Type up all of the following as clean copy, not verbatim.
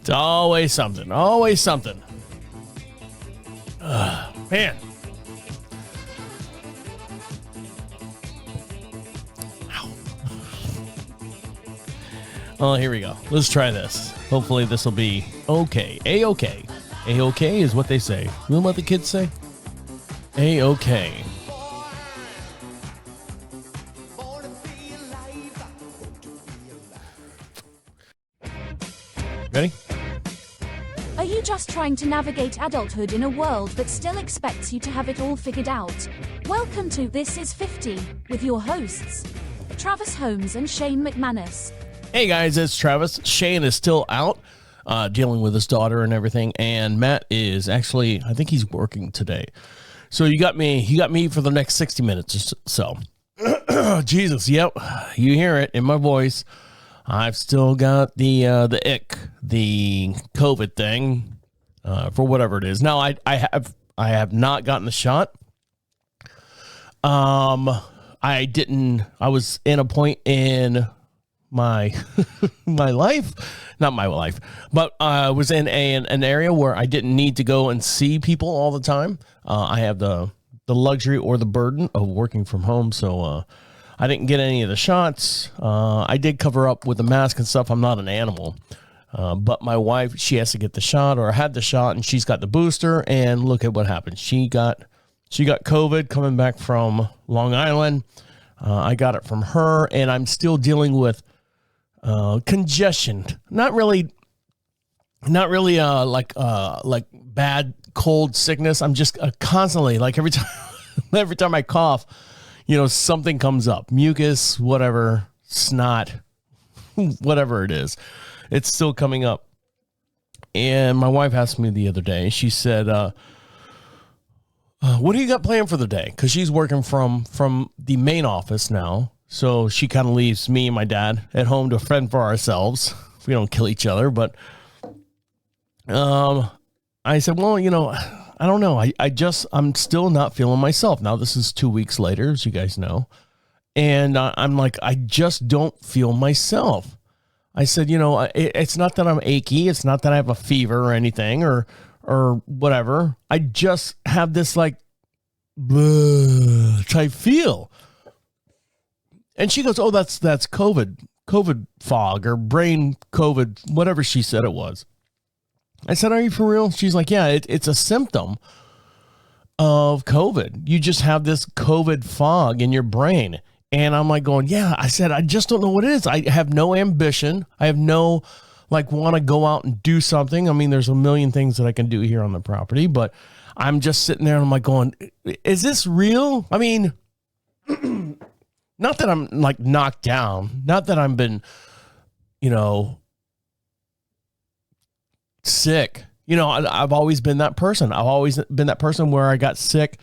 It's always something. Always something. Man. Ow. Oh, here we go. Let's try this. Hopefully this will be okay. A-okay. A-okay is what they say. You know what the kids say? A-okay. Ready? Are you just trying to navigate adulthood in a world that still expects you to have it all figured out? Welcome to This Is 50 with your hosts, Travis Holmes and Shane McManus. Hey guys, it's Travis. Shane is still out dealing with his daughter and everything, and Matt is actually, I think he's working today. So you got me for the next 60 minutes or so. Jesus, yep, you hear it in my voice. I've still got the ick, the COVID thing, for whatever it is. Now I have not gotten the shot. I was in a point in my my life, not my life, but I was in an area where I didn't need to go and see people all the time. I have the luxury or the burden of working from home, so I didn't get any of the shots. I did cover up with a mask and stuff. I'm not an animal. But my wife, she has to get the shot or had the shot, and she's got the booster. And look at what happened. She got COVID coming back from Long Island. I got it from her, and I'm still dealing with congestion. Not really like bad cold sickness. I'm just constantly, like every time I cough, something comes up, mucus, whatever, snot, whatever it is, it's still coming up. And my wife asked me the other day, she said, what do you got planned for the day? Because she's working from the main office now. So she kind of leaves me and my dad at home to fend for ourselves. We don't kill each other. But I said, well, I don't know. I'm still not feeling myself. Now, this is 2 weeks later, as you guys know. And I'm like, I just don't feel myself. I said, it's not that I'm achy. It's not that I have a fever or anything or whatever. I just have this like type feel. And she goes, oh, that's COVID fog or brain COVID, whatever she said it was. I said, are you for real? She's like, yeah, it's a symptom of COVID. You just have this COVID fog in your brain. And I'm like going, yeah, I said, I just don't know what it is. I have no ambition. I have no want to go out and do something. I mean, there's a million things that I can do here on the property, but I'm just sitting there and I'm like going, is this real? I mean, not that I'm like knocked down, not that I've been, sick. I've always been that person. I've always been that person where I got sick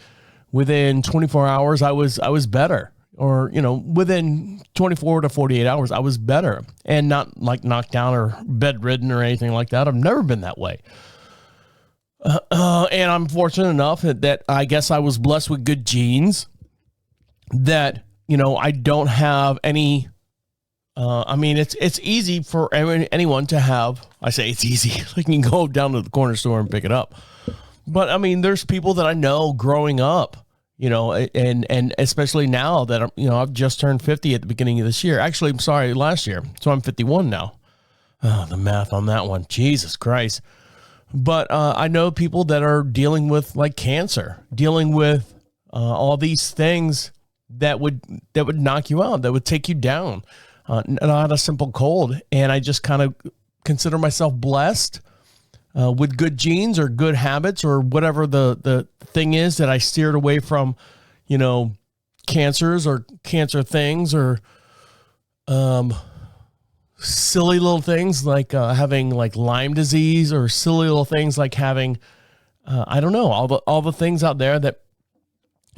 within 24 hours. I was better, or, within 24 to 48 hours, I was better and not like knocked down or bedridden or anything like that. I've never been that way. And I'm fortunate enough that I guess I was blessed with good genes that, I don't have any. I mean, it's easy for anyone to have. I say it's easy. Like you can go down to the corner store and pick it up. But I mean, there's people that I know growing up, and especially now that I've just turned 50 at the beginning of this year. Actually, I'm sorry, last year. So I'm 51 now. Oh, the math on that one. Jesus Christ. But I know people that are dealing with like cancer, dealing with all these things that would knock you out, that would take you down. Not a simple cold. And I just kind of consider myself blessed with good genes or good habits or whatever the thing is that I steered away from, cancers or cancer things or silly little things like having like Lyme disease or silly little things like having, I don't know, all the things out there that,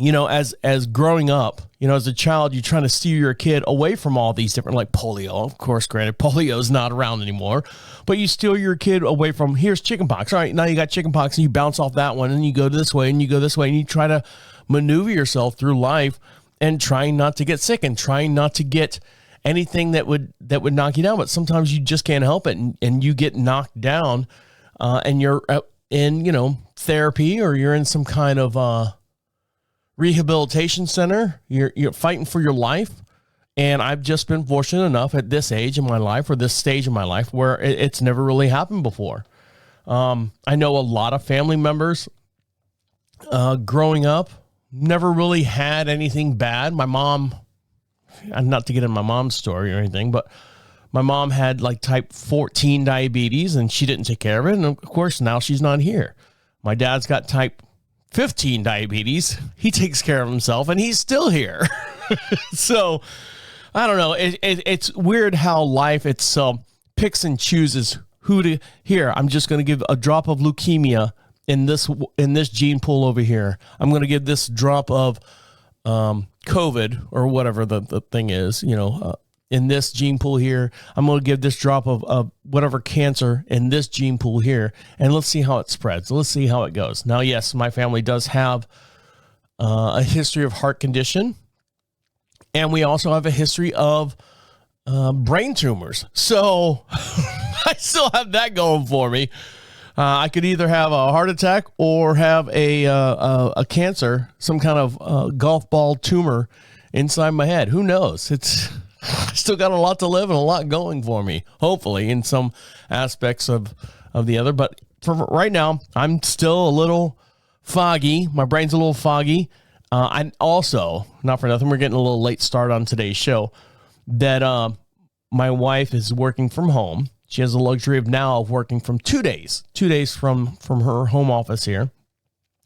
as growing up, as a child, you're trying to steer your kid away from all these different, like polio. Of course, granted, polio is not around anymore, but you steer your kid away from, here's chickenpox. All right, now you got chickenpox and you bounce off that one and you go this way and you go this way and you try to maneuver yourself through life and trying not to get sick and trying not to get anything that would knock you down. But sometimes you just can't help it, and you get knocked down, and you're in, therapy, or you're in some kind of rehabilitation center. You're fighting for your life. And I've just been fortunate enough at this age in my life, or this stage in my life, where it's never really happened before. I know a lot of family members growing up never really had anything bad. My mom, not to get in my mom's story or anything, but my mom had like type 14 diabetes, and she didn't take care of it. And of course, now she's not here. My dad's got type 15 diabetes. He takes care of himself, and he's still here. So I don't know. It's weird how life itself picks and chooses who to. Here, I'm just going to give a drop of leukemia in this gene pool over here. I'm going to give this drop of COVID or whatever the thing is, in this gene pool here. I'm going to give this drop of whatever cancer in this gene pool here, and let's see how it spreads. Let's see how it goes. Now, yes, my family does have a history of heart condition. And we also have a history of brain tumors. So I still have that going for me. I could either have a heart attack or have a cancer, some kind of golf ball tumor inside my head. Who knows? I still got a lot to live and a lot going for me, hopefully, in some aspects of the other. But for right now, I'm still a little foggy. My brain's a little foggy. And also, not for nothing, we're getting a little late start on today's show, that my wife is working from home. She has the luxury of working from 2 days from her home office here.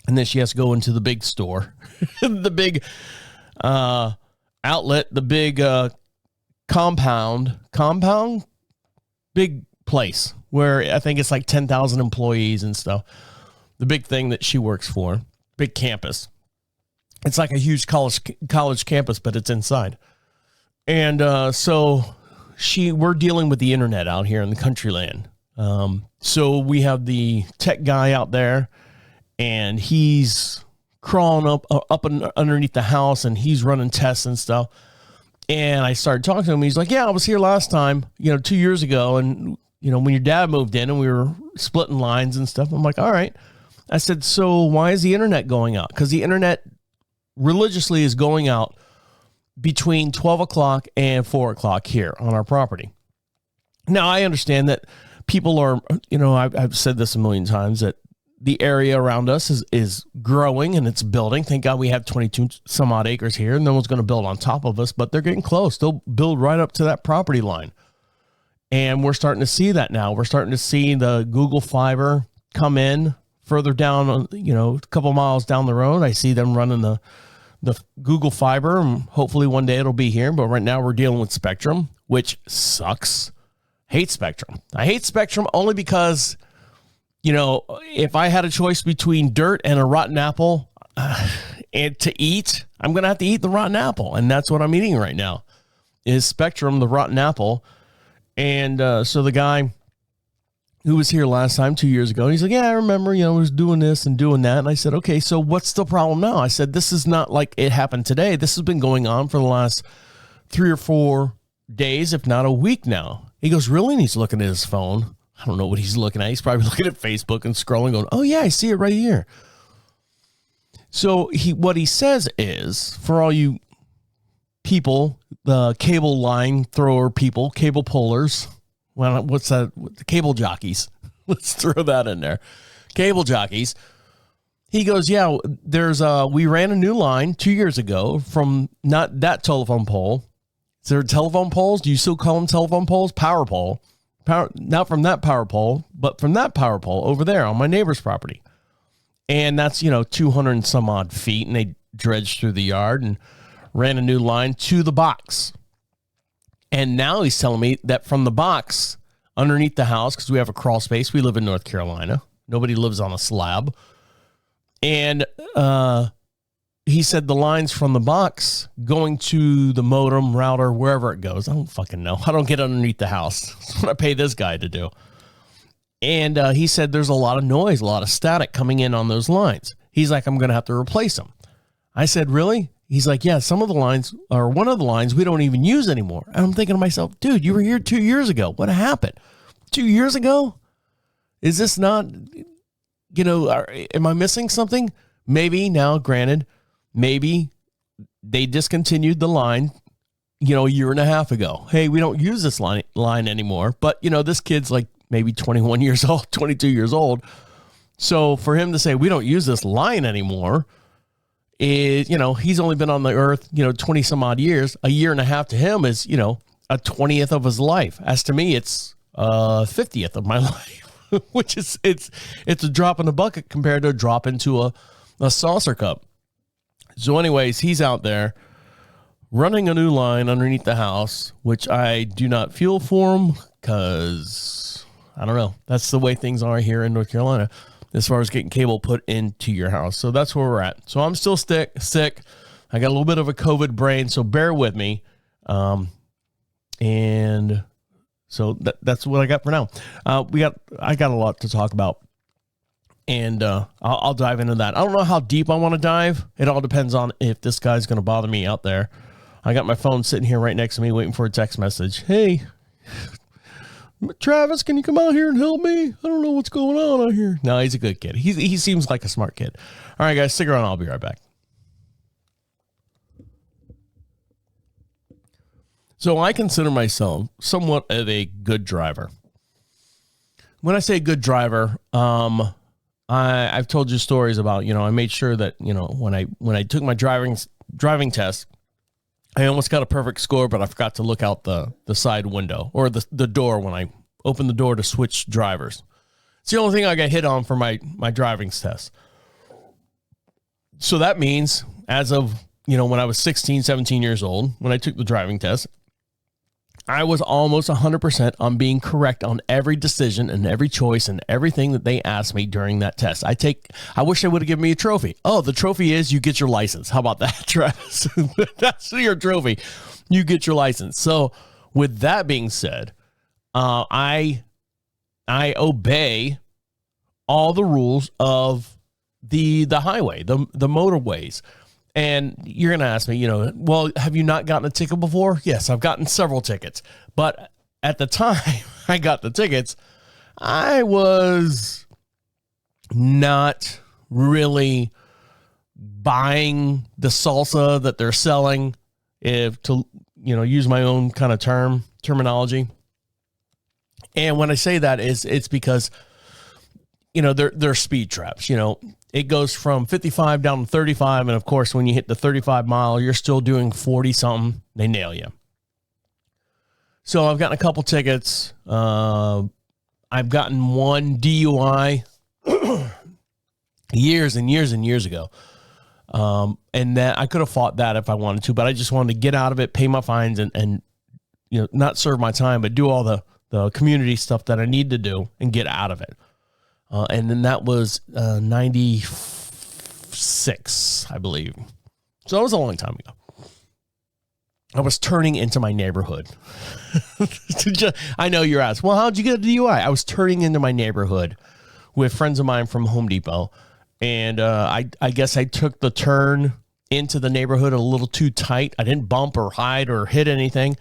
And then she has to go into the big store, the big outlet, the big compound, big place where I think it's like 10,000 employees and stuff. The big thing that she works for, big campus. It's like a huge college campus, but it's inside. And so we're dealing with the internet out here in the country land. So we have the tech guy out there, and he's crawling up and underneath the house, and he's running tests and stuff. And I started talking to him. He's like, yeah, I was here last time, 2 years ago. And, when your dad moved in and we were splitting lines and stuff. I'm like, all right. I said, so why is the internet going out? Because the internet religiously is going out between 12 o'clock and 4 o'clock here on our property. Now, I understand that people are, I've said this a million times, that the area around us is growing and it's building. Thank God we have 22 some odd acres here, and no one's going to build on top of us, but they're getting close. They'll build right up to that property line. And we're starting to see that now. We're starting to see the Google Fiber come in further down, a couple miles down the road. I see them running the Google Fiber, and hopefully one day it'll be here. But right now we're dealing with Spectrum, which sucks. Hate Spectrum. I hate Spectrum only because, if I had a choice between dirt and a rotten apple and to eat, I'm going to have to eat the rotten apple. And that's what I'm eating right now is Spectrum, the rotten apple. And so the guy who was here last time 2 years ago, he's like, yeah, I remember, I was doing this and doing that. And I said, okay, so what's the problem now? I said, this is not like it happened today. This has been going on for the last 3 or 4 days, if not a week now. He goes, really? And he's looking at his phone. I don't know what he's looking at. He's probably looking at Facebook and scrolling going, oh yeah, I see it right here. So what he says is, for all you people, the cable line thrower people, cable pullers, well, what's that? Cable jockeys. Let's throw that in there. Cable jockeys. He goes, yeah, we ran a new line 2 years ago from not that telephone pole. Is there telephone poles? Do you still call them telephone poles? Power pole. Not from that power pole, but from that power pole over there on my neighbor's property. And that's, 200 and some odd feet. And they dredged through the yard and ran a new line to the box. And now he's telling me that from the box underneath the house, because we have a crawl space, we live in North Carolina. Nobody lives on a slab. And he said the lines from the box going to the modem, router, wherever it goes. I don't fucking know. I don't get underneath the house. That's what I pay this guy to do. And he said there's a lot of noise, a lot of static coming in on those lines. He's like, I'm going to have to replace them. I said, really? he's like, yeah, some of the lines, or one of the lines, we don't even use anymore. And I'm thinking to myself, dude, you were here 2 years ago. What happened? 2 years ago? Is this not, am I missing something? Maybe now, granted, maybe they discontinued the line, a year and a half ago. Hey, we don't use this line anymore. But, this kid's like maybe 21 years old, 22 years old. So for him to say, we don't use this line anymore, is, he's only been on the earth, 20 some odd years. A year and a half to him is, a 20th of his life. As to me, it's 50th of my life, which is, it's a drop in the bucket compared to a drop into a saucer cup. So anyways, he's out there running a new line underneath the house, which I do not feel for him because, I don't know, that's the way things are here in North Carolina as far as getting cable put into your house. So that's where we're at. So I'm still sick. I got a little bit of a COVID brain, so bear with me. And so that's what I got for now. I got a lot to talk about. And I'll dive into that. I don't know how deep I want to dive. It all depends on if this guy's going to bother me out there. I got my phone sitting here right next to me waiting for a text message. Hey, Travis, can you come out here and help me? I don't know what's going on out here. No, he's a good kid. He seems like a smart kid. All right, guys, stick around. I'll be right back. So I consider myself somewhat of a good driver. When I say good driver, I've told you stories about, I made sure that, when I took my driving test, I almost got a perfect score, but I forgot to look out the side window or the door when I opened the door to switch drivers. It's the only thing I got hit on for my driving test. So that means as of, when I was 16, 17 years old, when I took the driving test, I was almost 100% on being correct on every decision and every choice and everything that they asked me during that test. I wish they would have given me a trophy. Oh, the trophy is you get your license. How about that, Travis? That's your trophy. You get your license. So with that being said, I obey all the rules of the highway, the motorways. And you're going to ask me, well, have you not gotten a ticket before? Yes, I've gotten several tickets. But at the time I got the tickets, I was not really buying the salsa that they're selling, if to, use my own kind of terminology. And when I say that it's because, they're speed traps, It goes from 55 down to 35. And of course, when you hit the 35 mile, you're still doing 40 something. They nail you. So I've gotten a couple tickets. I've gotten one DUI years and years and years ago. And that I could have fought that if I wanted to, but I just wanted to get out of it, pay my fines and not serve my time, but do all the community stuff that I need to do and get out of it. And then that was 96, I believe. So that was a long time ago. I was turning into my neighborhood. I know you're asking, well, how'd you get a DUI? I was turning into my neighborhood with friends of mine from Home Depot. And I guess I took the turn into the neighborhood a little too tight. I didn't bump or hide or hit anything.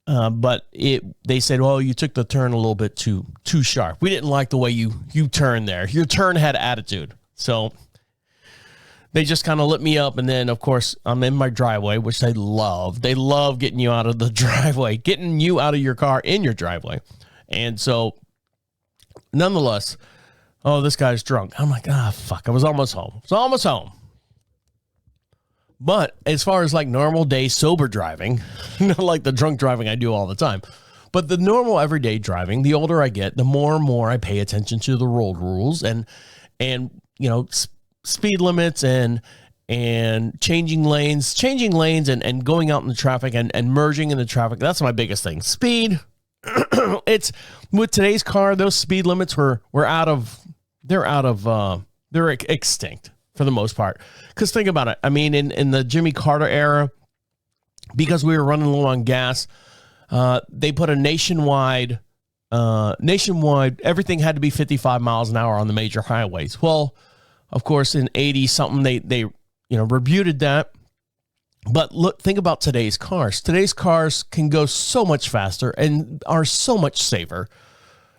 But they said, well, you took the turn a little bit too sharp. We didn't like the way you turned there. Your turn had attitude. So they just kind of lit me up. And then, of course, I'm in my driveway, which they love. They love getting you out of the driveway, getting you out of your car in your driveway. And so, nonetheless, oh, this guy's drunk. I'm like, fuck, I was almost home. But as far as like normal day sober driving, not like the drunk driving I do all the time, but the normal everyday driving, the older I get, the more and more I pay attention to the road rules and speed limits and changing lanes and going out in the traffic and merging in the traffic. That's my biggest thing. Speed. It's with today's car, those speed limits they're extinct for the most part. Because think about it. I mean, in the Jimmy Carter era, because we were running low on gas, they put a nationwide, everything had to be 55 miles an hour on the major highways. Well, of course, in 80 something, they rebuted that. But look, think about today's cars. Today's cars can go so much faster and are so much safer,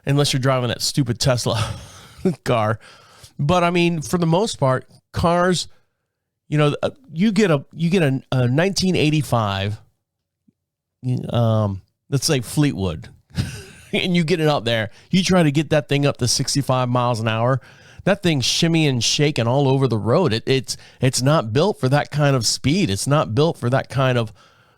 unless you're driving that stupid Tesla car. But I mean, for the most part, cars, you know, you get a 1985, let's say Fleetwood, and you get it up there. You try to get that thing up to 65 miles an hour. That thing's shimmying and shaking all over the road. It's not built for that kind of speed. It's not built for that kind of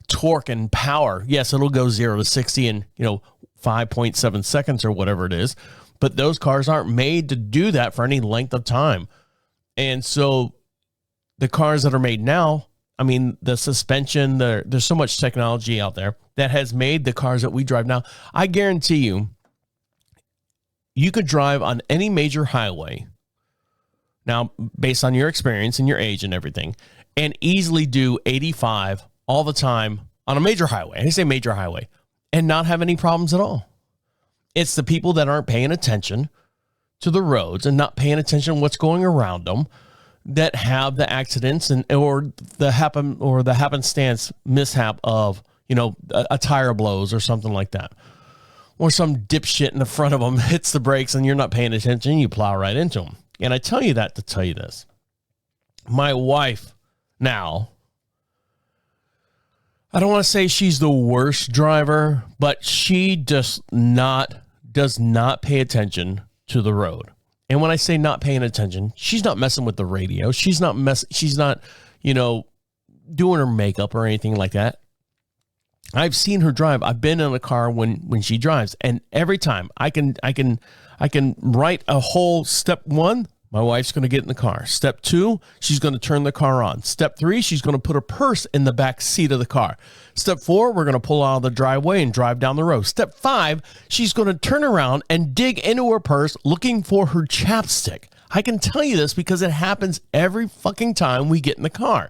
torque and power. Yes, it'll go 0 to 60 in, 5.7 seconds or whatever it is. But those cars aren't made to do that for any length of time. And so the cars that are made now, I mean, the suspension, there's so much technology out there that has made the cars that we drive now. I guarantee you could drive on any major highway now, based on your experience and your age and everything, and easily do 85 all the time on a major highway. I say major highway, and not have any problems at all. It's the people that aren't paying attention to the roads and not paying attention to what's going around them that have the accidents or the happenstance mishap of, a tire blows or something like that. Or some dipshit in the front of them hits the brakes and you're not paying attention, you plow right into them. And I tell you that to tell you this. My wife now, I don't want to say she's the worst driver, but she does not pay attention to the road. And when I say not paying attention, she's not messing with the radio. She's not doing her makeup or anything like that. I've seen her drive. I've been in a car when she drives, and every time I can write a whole step 1. My wife's going to get in the car. Step 2, she's going to turn the car on. Step 3, she's going to put her purse in the back seat of the car. Step 4, we're going to pull out of the driveway and drive down the road. Step 5, she's going to turn around and dig into her purse looking for her chapstick. I can tell you this because it happens every fucking time we get in the car.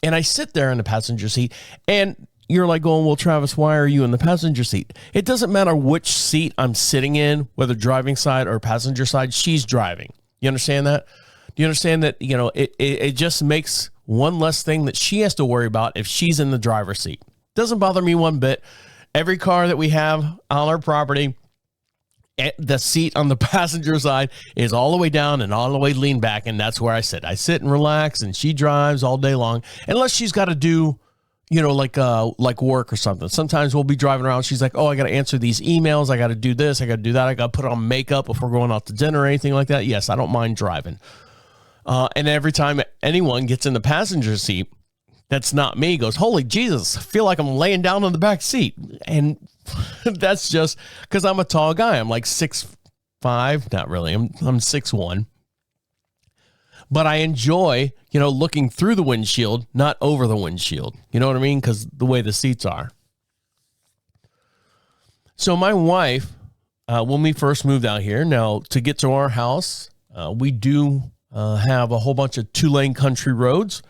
And I sit there in the passenger seat, and you're like going, well, Travis, why are you in the passenger seat? It doesn't matter which seat I'm sitting in, whether driving side or passenger side, she's driving. You understand that? Do you understand that, it just makes one less thing that she has to worry about if she's in the driver's seat. Doesn't bother me one bit. Every car that we have on our property, the seat on the passenger side is all the way down and all the way lean back, and that's where I sit. I sit and relax, and she drives all day long, unless she's got to do like work or something. Sometimes we'll be driving around. She's like, oh, I got to answer these emails. I got to do this. I got to do that. I got to put on makeup if we're going out to dinner or anything like that. Yes, I don't mind driving. And every time anyone gets in the passenger seat, that's not me, goes, holy Jesus, I feel like I'm laying down in the back seat. And that's just because I'm a tall guy. I'm like 6'5". Not really. I'm 6'1". But I enjoy, looking through the windshield, not over the windshield. You know what I mean? Because the way the seats are. So my wife, when we first moved out here, now to get to our house, we do have a whole bunch of 2-lane country roads.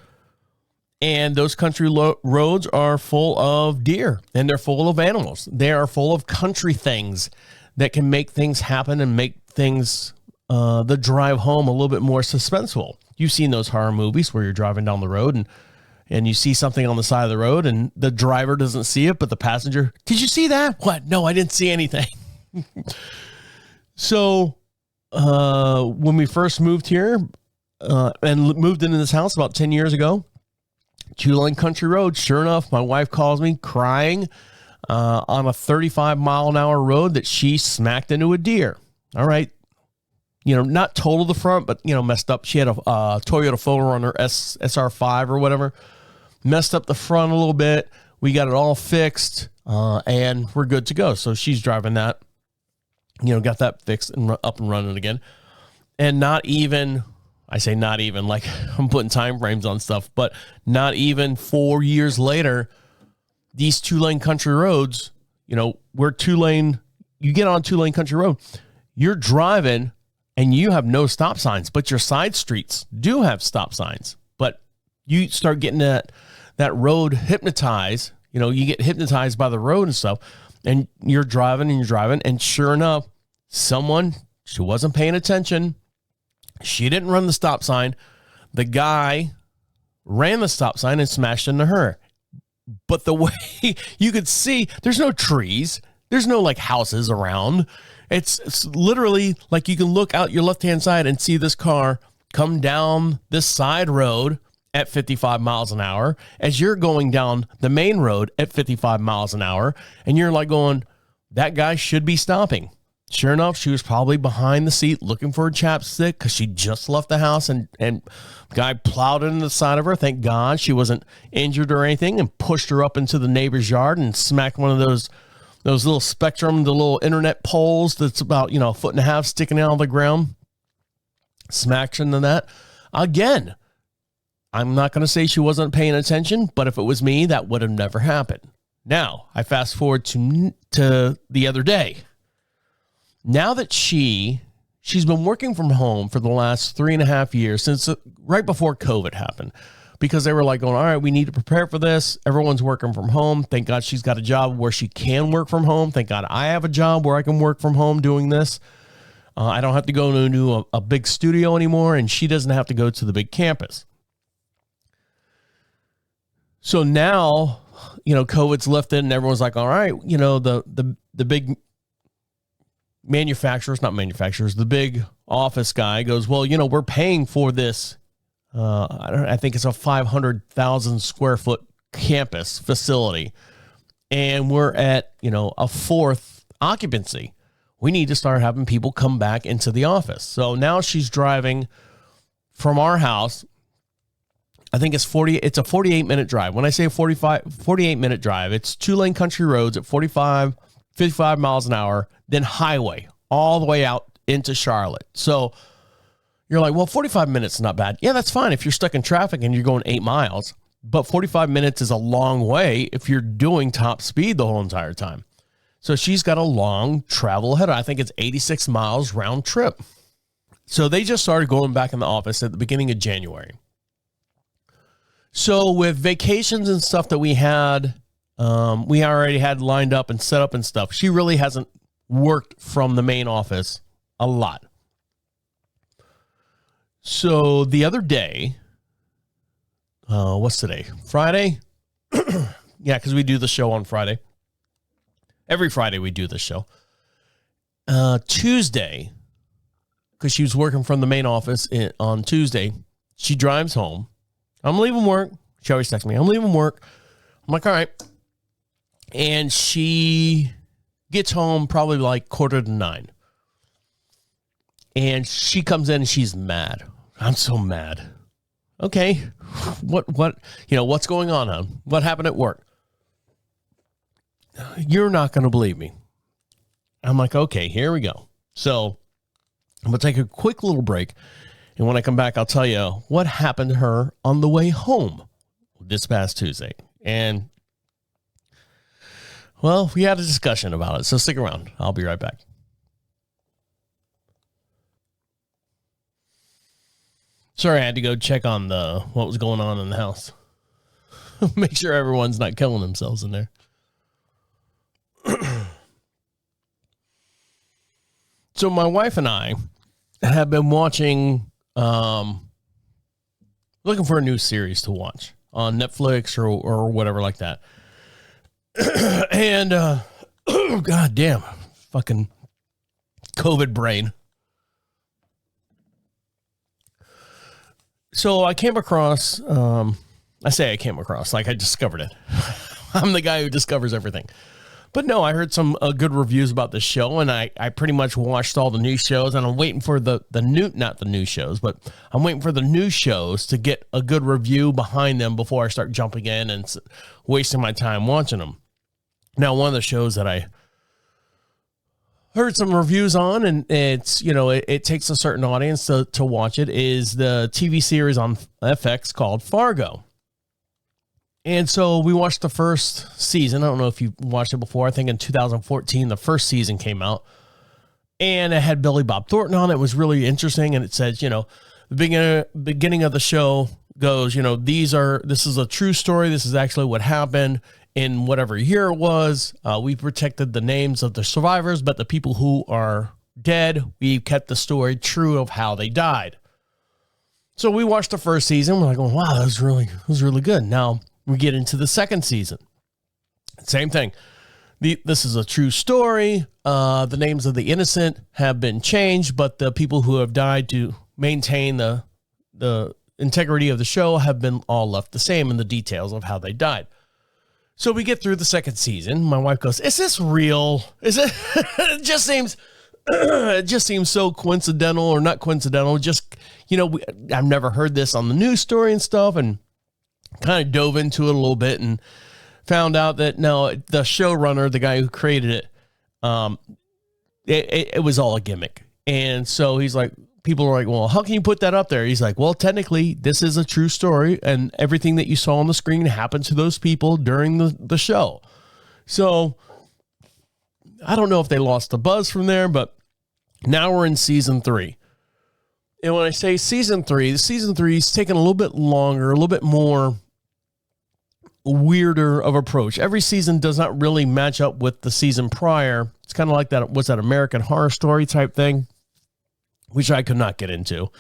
And those country roads are full of deer, and they're full of animals. They are full of country things that can make things happen and make things the drive home a little bit more suspenseful. You've seen those horror movies where you're driving down the road and you see something on the side of the road and the driver doesn't see it, but the passenger, did you see that? What? No, I didn't see anything. So when we first moved here and moved into this house about 10 years ago, 2-lane country road, sure enough, my wife calls me crying on a 35-mile-an-hour road that she smacked into a deer. All right. Not total the front, but, messed up. She had a Toyota 4Runner SR5 or whatever. Messed up the front a little bit. We got it all fixed, and we're good to go. So she's driving that, got that fixed and up and running again. And not even, like I'm putting time frames on stuff, but not even 4 years later, these 2-lane country roads, we're 2-lane, you get on 2-lane country road, you're driving and you have no stop signs, but your side streets do have stop signs. But you start getting that road hypnotized, you get hypnotized by the road and stuff, and you're driving, and sure enough, someone, she wasn't paying attention. She didn't run the stop sign. The guy ran the stop sign and smashed into her. But the way you could see, there's no trees. There's no like houses around. It's literally like you can look out your left-hand side and see this car come down this side road at 55 miles an hour as you're going down the main road at 55 miles an hour. And you're like going, that guy should be stopping. Sure enough, she was probably behind the seat looking for a chapstick because she just left the house, and the guy plowed into the side of her. Thank God she wasn't injured or anything, and pushed her up into the neighbor's yard and smacked one of those little Spectrum, the little internet poles that's about, a foot and a half sticking out of the ground. Smacked into that. Again, I'm not going to say she wasn't paying attention, but if it was me, that would have never happened. Now, I fast forward to the other day. Now that she's been working from home for the last 3.5 years, since right before COVID happened, because they were like going, all right, we need to prepare for this. Everyone's working from home. Thank God she's got a job where she can work from home. Thank God I have a job where I can work from home doing this. I don't have to go to a big studio anymore, and she doesn't have to go to the big campus. So now, COVID's lifted and everyone's like, all right, the big the big office guy goes, well, we're paying for this. I think it's a 500,000 square foot campus facility, and we're at, a fourth occupancy. We need to start having people come back into the office. So now she's driving from our house. I think it's a 48-minute drive. When I say 48-minute drive, it's 2-lane country roads at 55 miles an hour, then highway all the way out into Charlotte. So you're like, well, 45 minutes is not bad. Yeah, that's fine if you're stuck in traffic and you're going 8 miles. But 45 minutes is a long way if you're doing top speed the whole entire time. So she's got a long travel ahead. I think it's 86 miles round trip. So they just started going back in the office at the beginning of January. So with vacations and stuff that we already had lined up and set up and stuff, she really hasn't worked from the main office a lot. So the other day, what's today? Friday? Yeah, because we do the show on Friday. Every Friday we do this show. Tuesday, because she was working from the main office on Tuesday, she drives home. I'm leaving work. She always texts me, I'm leaving work. I'm like, all right. And she gets home probably like 8:45. And she comes in and she's mad. I'm so mad. Okay. What's going on, hon? What happened at work? You're not going to believe me. I'm like, okay, here we go. So I'm going to take a quick little break. And when I come back, I'll tell you what happened to her on the way home this past Tuesday. And, well, we had a discussion about it. So stick around. I'll be right back. Sorry, I had to go check on what was going on in the house. Make sure everyone's not killing themselves in there. So my wife and I have been watching, looking for a new series to watch on Netflix or whatever like that. And, God damn, fucking COVID brain. So I came across, like I discovered it. I'm the guy who discovers everything. But no, I heard some good reviews about this show, and I pretty much watched all the new shows, and I'm waiting for not the new shows, but I'm waiting for the new shows to get a good review behind them before I start jumping in and wasting my time watching them. Now, one of the shows that I heard some reviews on, and it's, it takes a certain audience to watch it, is the TV series on FX called Fargo. And so we watched the first season. I don't know if you watched it before. I think in 2014, the first season came out. And it had Billy Bob Thornton on it. It was really interesting. And it says, the beginning of the show goes, this is a true story. This is actually what happened in whatever year it was. We protected the names of the survivors, but the people who are dead, we kept the story true of how they died. So we watched the first season. We're like, oh, wow, that was really good. Now we get into the second season. Same thing. This is a true story. The names of the innocent have been changed, but the people who have died to maintain the integrity of the show have been all left the same in the details of how they died. So we get through the second season. My wife goes, is this real? Is it? It just seems so coincidental, or not coincidental. Just, I've never heard this on the news story and stuff, and kind of dove into it a little bit and found out that no, the showrunner, the guy who created it, it was all a gimmick. And so he's like, people are like, well, how can you put that up there? He's like, well, technically this is a true story, and everything that you saw on the screen happened to those people during the show. So I don't know if they lost the buzz from there, but now we're in season 3. And when I say season 3 is taking a little bit longer, a little bit more weirder of approach. Every season does not really match up with the season prior. It's kind of like that, what's that, American Horror Story type thing, which I could not get into.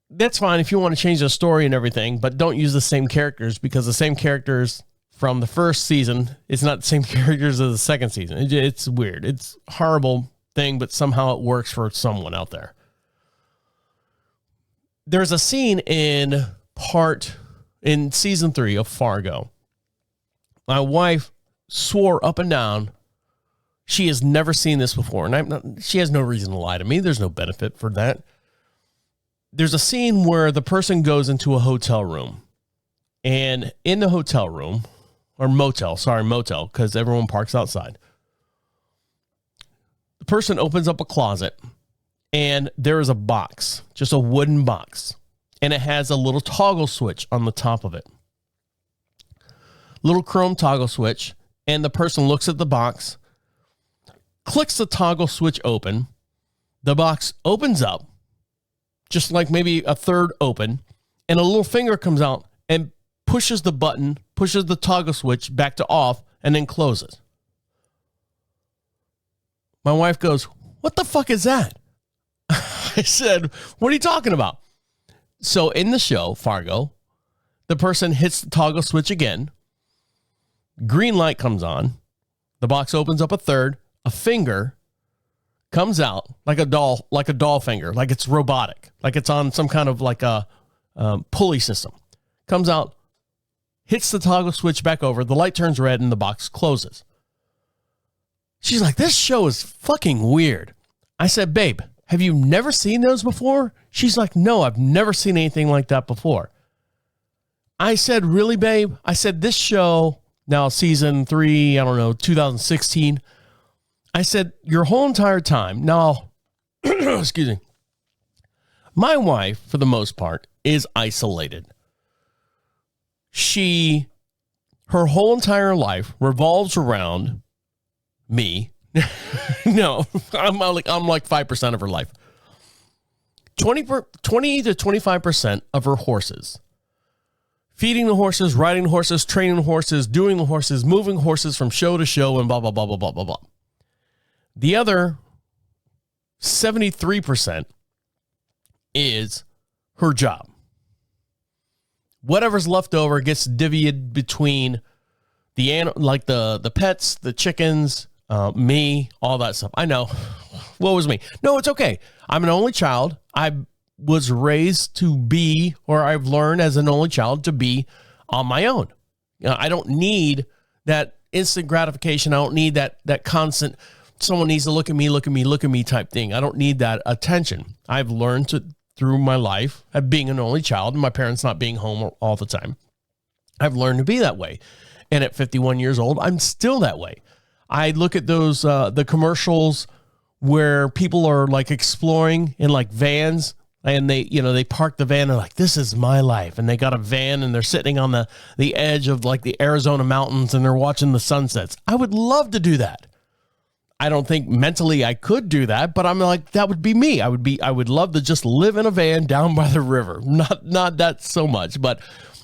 That's fine if you want to change the story and everything, but don't use the same characters, because the same characters from the first season, it's not the same characters as the second season. It's weird. It's a horrible thing, but somehow it works for someone out there. There's a scene in season 3 of Fargo. My wife swore up and down she has never seen this before, and she has no reason to lie to me. There's no benefit for that. There's a scene where the person goes into a hotel room, and in the hotel room, or motel, because everyone parks outside. The person opens up a closet, and there is a box, just a wooden box, and it has a little toggle switch on the top of it. Little chrome toggle switch, and the person looks at the box, clicks the toggle switch open, the box opens up, just like maybe a third open, and a little finger comes out and pushes the button, pushes the toggle switch back to off, and then closes. My wife goes, "What the fuck is that?" I said, "What are you talking about?" So in the show, Fargo, the person hits the toggle switch again. Green light comes on. The box opens up a third. A finger comes out like a doll finger, like it's robotic, like it's on some kind of like a pulley system. Comes out, hits the toggle switch back over. The light turns red and the box closes. She's like, "This show is fucking weird." I said, "Babe, have you never seen those before?" She's like, "No, I've never seen anything like that before." I said, "Really, babe?" I said, "This show, now season 3, I don't know, 2016. I said, your whole entire time, now, excuse me, my wife, for the most part, is isolated. Her whole entire life revolves around me. No, I'm like 5% of her life. 20 to 25% of her horses. Feeding the horses, riding the horses, training the horses, doing the horses, moving horses from show to show, and blah, blah, blah, blah, blah, blah, blah. The other 73% is her job. Whatever's left over gets divvied between the pets, the chickens, me, all that stuff. I know. Woe was me. No, it's okay. I'm an only child. I was raised to be, or I've learned as an only child to be on my own. I don't need that instant gratification. I don't need that constant, someone needs to look at me type thing. I don't need that attention. I've learned through my life of being an only child and my parents not being home all the time. I've learned to be that way. And at 51 years old, I'm still that way. I look at those, the commercials where people are like exploring in like vans, and they park the van and they're like, "This is my life." And they got a van and they're sitting on the edge of like the Arizona mountains and they're watching the sunsets. I would love to do that. I don't think mentally I could do that, but I'm like, that would be me. I would love to just live in a van down by the river. Not that so much, but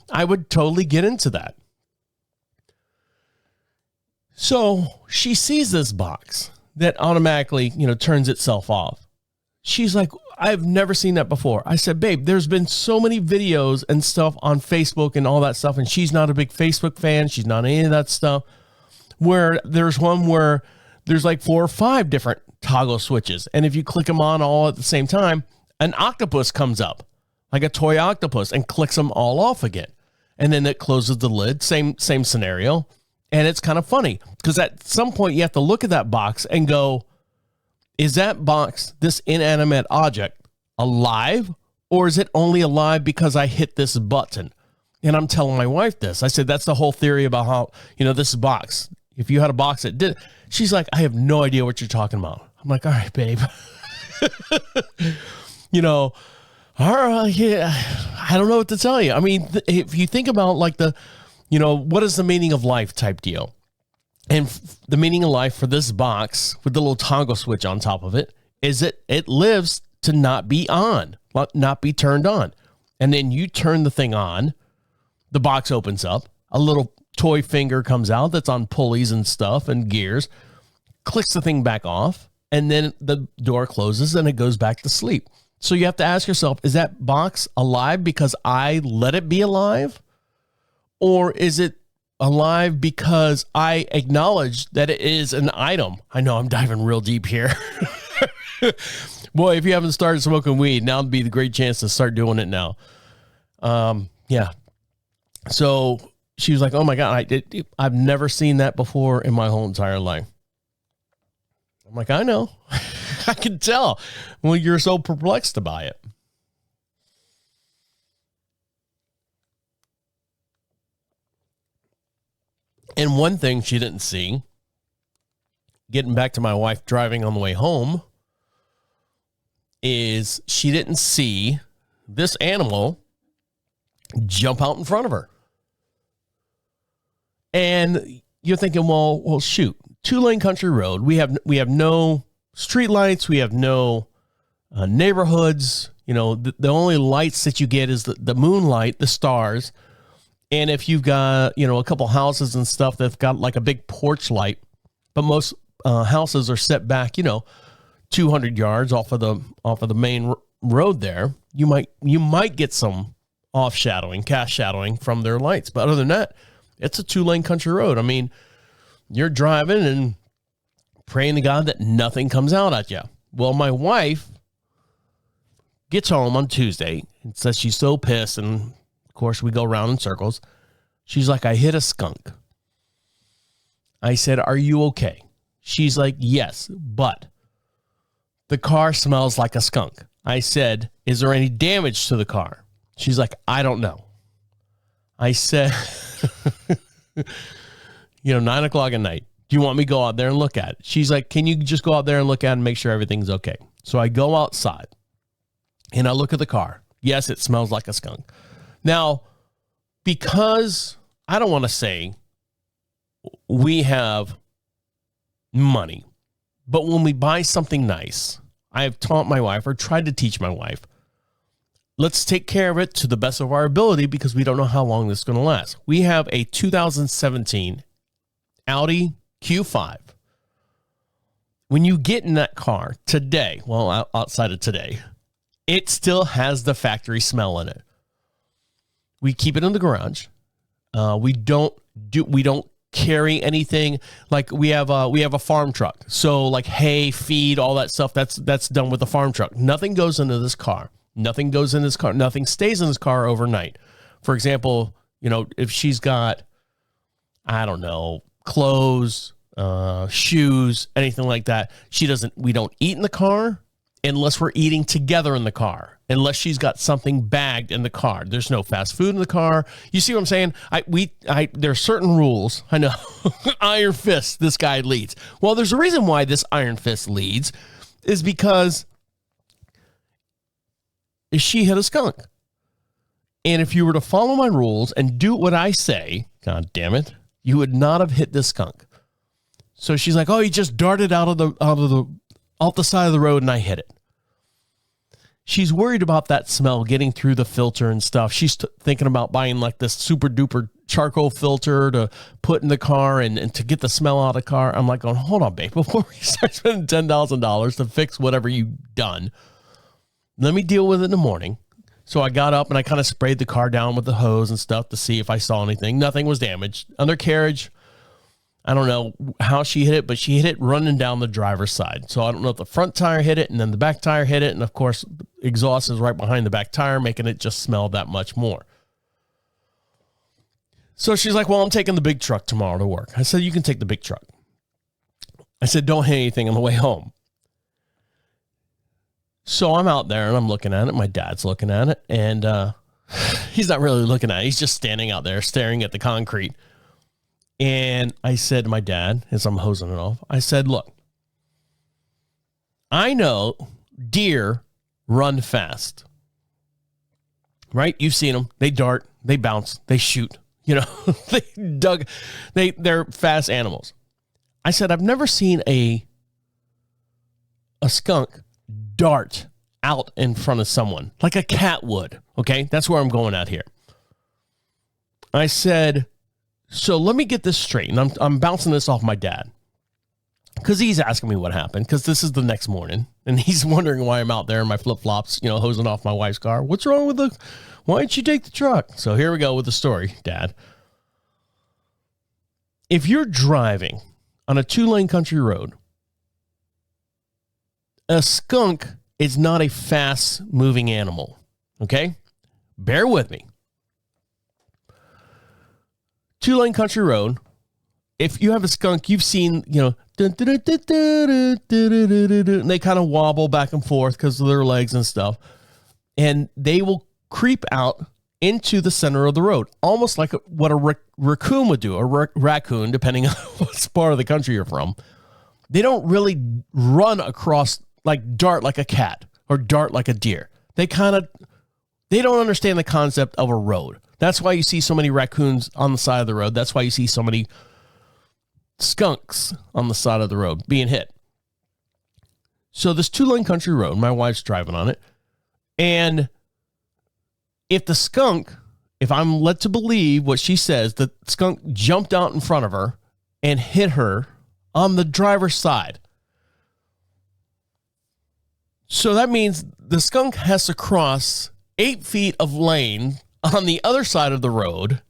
I would totally get into that. So she sees this box that automatically, turns itself off. She's like, I've never seen that before. I said, babe, there's been so many videos and stuff on Facebook and all that stuff. And she's not a big Facebook fan. She's not any of that stuff. Where there's one where there's like 4 or 5 different toggle switches. And if you click them on all at the same time, an octopus comes up, like a toy octopus, and clicks them all off again. And then it closes the lid. Same scenario. And it's kind of funny because at some point you have to look at that box and go, is that box, this inanimate object, alive? Or is it only alive because I hit this button? And I'm telling my wife this. I said, that's the whole theory about how, this box, if you had a box that did, she's like, I have no idea what you're talking about. I'm like, all right, babe. All right, yeah, I don't know what to tell you. I mean, if you think about like what is the meaning of life type deal? And the meaning of life for this box with the little toggle switch on top of it is that it lives to not be on, not be turned on. And then you turn the thing on, the box opens up, a little toy finger comes out that's on pulleys and stuff and gears, clicks the thing back off, and then the door closes and it goes back to sleep. So you have to ask yourself, is that box alive because I let it be alive? Or is it alive because I acknowledge that it is an item? I know I'm diving real deep here. Boy, if you haven't started smoking weed, now would be the great chance to start doing it now. Yeah. So she was like, oh my God, I've never seen that before in my whole entire life. I'm like, I know. I can tell when you're so perplexed by it. And one thing she didn't see, getting back to my wife driving on the way home, is she didn't see this animal jump out in front of her. And you're thinking, well, shoot, 2-lane country road. We have no street lights. We have no neighborhoods. The only lights that you get is the moonlight, the stars. And if you've got, a couple houses and stuff that've got like a big porch light, but most houses are set back, 200 yards off of the main road there, you might get some off shadowing, cast shadowing from their lights. But other than that, it's a 2-lane country road. I mean, you're driving and praying to God that nothing comes out at you. Well, my wife gets home on Tuesday and says she's so pissed, and of course we go around in circles. She's like, I hit a skunk. I said, are you okay? She's like, yes, but the car smells like a skunk. I said, is there any damage to the car? She's like, I don't know. I said, 9 o'clock at night. Do you want me to go out there and look at it? She's like, can you just go out there and look at it and make sure everything's okay? So I go outside and I look at the car. Yes, it smells like a skunk. Now, because I don't want to say we have money, but when we buy something nice, I have taught my wife, or tried to teach my wife, let's take care of it to the best of our ability because we don't know how long this is going to last. We have a 2017 Audi Q5. When you get in that car today, well, outside of today, it still has the factory smell in it. We keep it in the garage. We don't carry anything. Like we have a farm truck. So like hay, feed, all that stuff, that's done with the farm truck. Nothing goes into this car. Nothing goes in this car. Nothing stays in this car overnight. For example, if she's got, I don't know, clothes, shoes, anything like that, we don't eat in the car unless we're eating together in the car, unless she's got something bagged in the car. There's no fast food in the car. You see what I'm saying? There are certain rules. I know. Iron fist, this guy leads. Well, there's a reason why this iron fist leads is because she hit a skunk. And if you were to follow my rules and do what I say, God damn it, you would not have hit this skunk. So she's like, oh, he just darted off the side of the road and I hit it. She's worried about that smell getting through the filter and stuff. She's thinking about buying like this super duper charcoal filter to put in the car and to get the smell out of the car. I'm like, hold on, babe, before we start spending $10,000 to fix whatever you've done, Let me deal with it in the morning. So I got up and I kind of sprayed the car down with the hose and stuff to see if I saw anything. Nothing was damaged. Undercarriage, I don't know how she hit it, but she hit it running down the driver's side. So I don't know if the front tire hit it and then the back tire hit it. And of course, exhaust is right behind the back tire, making it just smell that much more. So she's like, well, I'm taking the big truck tomorrow to work. I said, you can take the big truck. I said, don't hit anything on the way home. So I'm out there and I'm looking at it. My dad's looking at it and he's not really looking at it. He's just standing out there staring at the concrete. And I said to my dad, as I'm hosing it off, I said, look, I know deer run fast, right? You've seen them. They dart, they bounce, they shoot, you know, they're fast animals. I said, I've never seen a skunk dart out in front of someone like a cat would. Okay. That's where I'm going at here. I said, so let me get this straight. And I'm bouncing this off my dad because he's asking me what happened because this is the next morning and he's wondering why I'm out there in my flip flops, you know, hosing off my wife's car. What's wrong with why didn't you take the truck? So here we go with the story, Dad. If you're driving on a 2-lane country road, a skunk is not a fast moving animal. Okay. Bear with me. 2-lane country road. If you have a skunk, you've seen, you know, and they kind of wobble back and forth because of their legs and stuff. And they will creep out into the center of the road, almost like what a raccoon would do, a raccoon, depending on what part of the country you're from. They don't really run across, like dart like a cat or dart like a deer. They don't understand the concept of a road. That's why you see so many raccoons on the side of the road. That's why you see so many skunks on the side of the road being hit. So this 2-lane country road, my wife's driving on it. And if I'm led to believe what she says, the skunk jumped out in front of her and hit her on the driver's side. So that means the skunk has to cross 8 feet of lane on the other side of the road.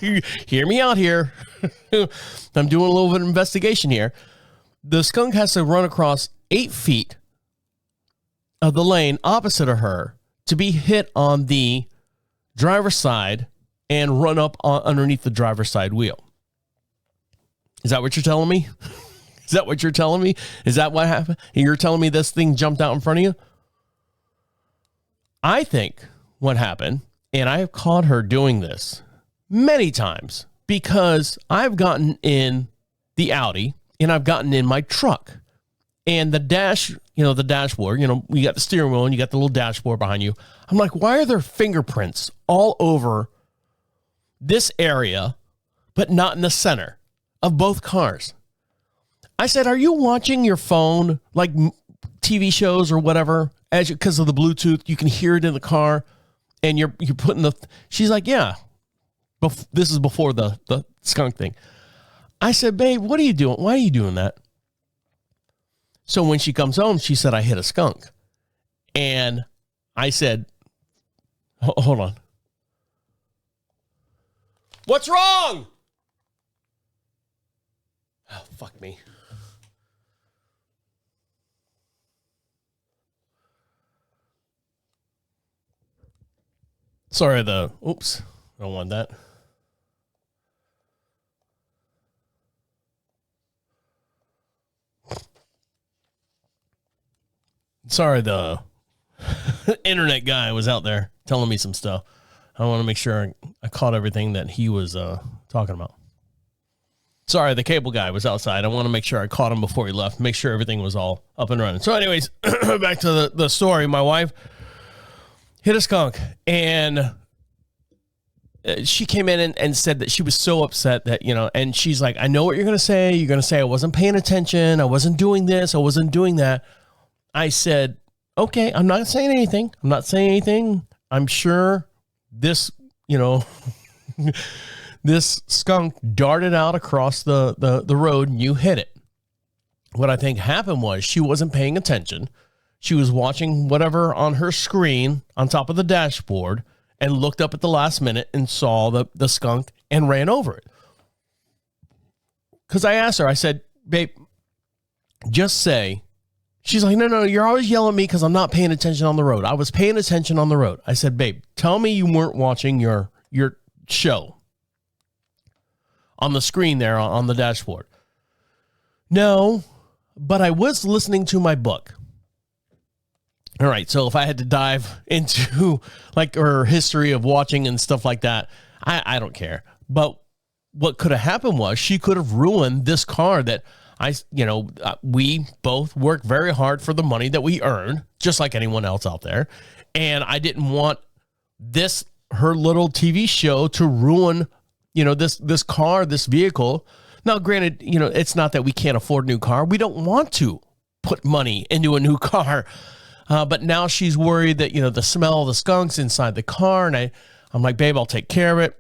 Hear me out here. I'm doing a little bit of investigation here. The skunk has to run across 8 feet of the lane opposite of her to be hit on the driver's side and run up underneath the driver's side wheel. Is that what you're telling me? Is that what you're telling me? Is that what happened? And you're telling me this thing jumped out in front of you? I think what happened, and I have caught her doing this many times because I've gotten in the Audi and I've gotten in my truck and the dashboard, you got the steering wheel and you got the little dashboard behind you. I'm like, why are there fingerprints all over this area, but not in the center of both cars? I said, are you watching your phone, like TV shows or whatever, because of the Bluetooth, you can hear it in the car and you're putting she's like, yeah, this is before the skunk thing. I said, babe, what are you doing? Why are you doing that? So when she comes home, she said, I hit a skunk. And I said, hold on. What's wrong? Oh, fuck me. Sorry, oops, I don't want that. Sorry, the internet guy was out there telling me some stuff. I want to make sure I caught everything that he was talking about. Sorry, the cable guy was outside. I want to make sure I caught him before he left, make sure everything was all up and running. So anyways, back to the story. My wife hit a skunk, and she came in and said that she was so upset that, and she's like, I know what you're going to say. You're going to say I wasn't paying attention. I wasn't doing this. I wasn't doing that. I said, okay, I'm not saying anything. I'm sure this, this skunk darted out across the road and you hit it. What I think happened was she wasn't paying attention. She was watching whatever on her screen on top of the dashboard and looked up at the last minute and saw the skunk and ran over it. Because I asked her, I said, babe, just say. She's like, no, you're always yelling at me because I'm not paying attention on the road. I was paying attention on the road. I said, babe, tell me you weren't watching your show on the screen there on the dashboard. No, but I was listening to my book. All right, so if I had to dive into like her history of watching and stuff like that, I don't care. But what could have happened was she could have ruined this car that we both work very hard for the money that we earn, just like anyone else out there. And I didn't want her little TV show to ruin, this car, this vehicle. Now, granted, it's not that we can't afford a new car. We don't want to put money into a new car. But now she's worried that, the smell of the skunks inside the car. And I'm like, babe, I'll take care of it.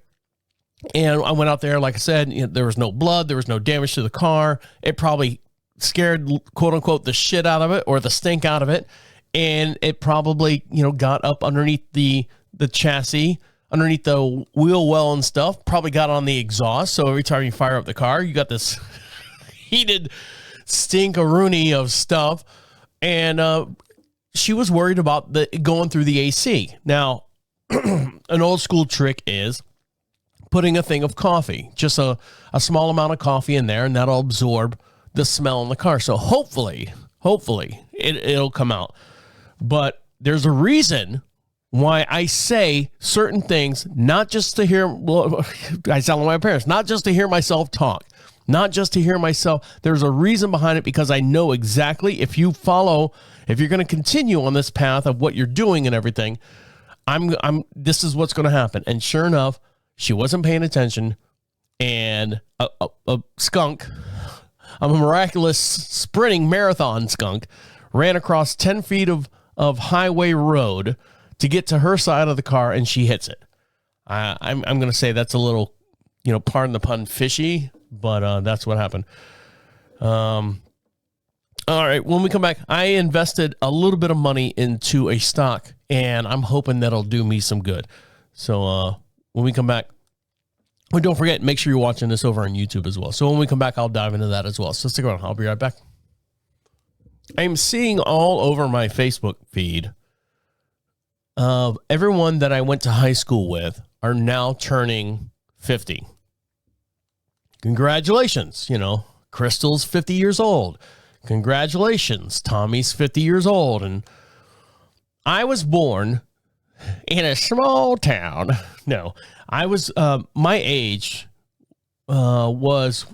And I went out there, like I said, there was no blood. There was no damage to the car. It probably scared, quote unquote, the shit out of it or the stink out of it. And it probably, got up underneath the chassis, underneath the wheel well and stuff, probably got on the exhaust. So every time you fire up the car, you got this heated stink-a-rooney of stuff. And she was worried about going through the AC. Now, an old school trick is putting a thing of coffee, just a small amount of coffee in there, and that'll absorb the smell in the car. So hopefully it'll come out. But there's a reason why I say certain things, not just to hear, I sound like my parents, not just to hear myself talk, not just to hear myself. There's a reason behind it, because I know exactly if you're going to continue on this path of what you're doing and everything, this is what's going to happen. And sure enough, she wasn't paying attention, and a skunk, a miraculous sprinting marathon skunk, ran across 10 feet of highway road to get to her side of the car, and she hits it. I'm going to say that's a little, pardon the pun, fishy, but that's what happened. All right, when we come back, I invested a little bit of money into a stock, and I'm hoping that'll do me some good. So when we come back, don't forget, make sure you're watching this over on YouTube as well. So when we come back, I'll dive into that as well. So stick around. I'll be right back. I'm seeing all over my Facebook feed of everyone that I went to high school with are now turning 50. Congratulations. Crystal's 50 years old. Congratulations. Tommy's 50 years old. And I was born in a small town. No, I was, my age was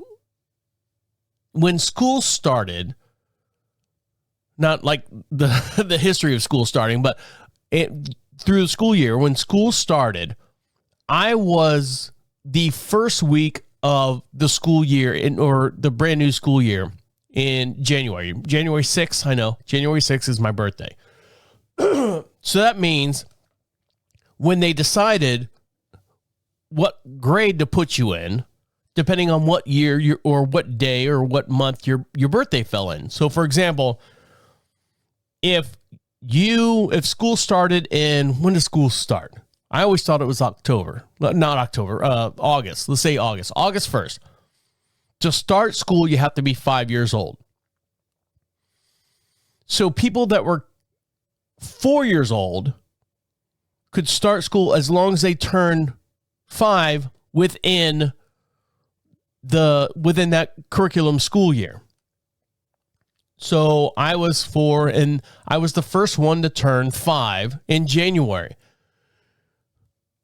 when school started, not like the history of school starting, but through the school year, when school started, I was the first week of the school year or the brand new school year in January 6th. I know January 6th is my birthday. So that means when they decided what grade to put you in, depending on what year or what day or what month your birthday fell in. So for example, if school started when does school start? I always thought it was October, not October, August. Let's say August 1st. To start school, you have to be 5 years old. So people that were 4 years old could start school as long as they turned 5 within that curriculum school year. So I was 4, and I was the first one to turn 5 in January.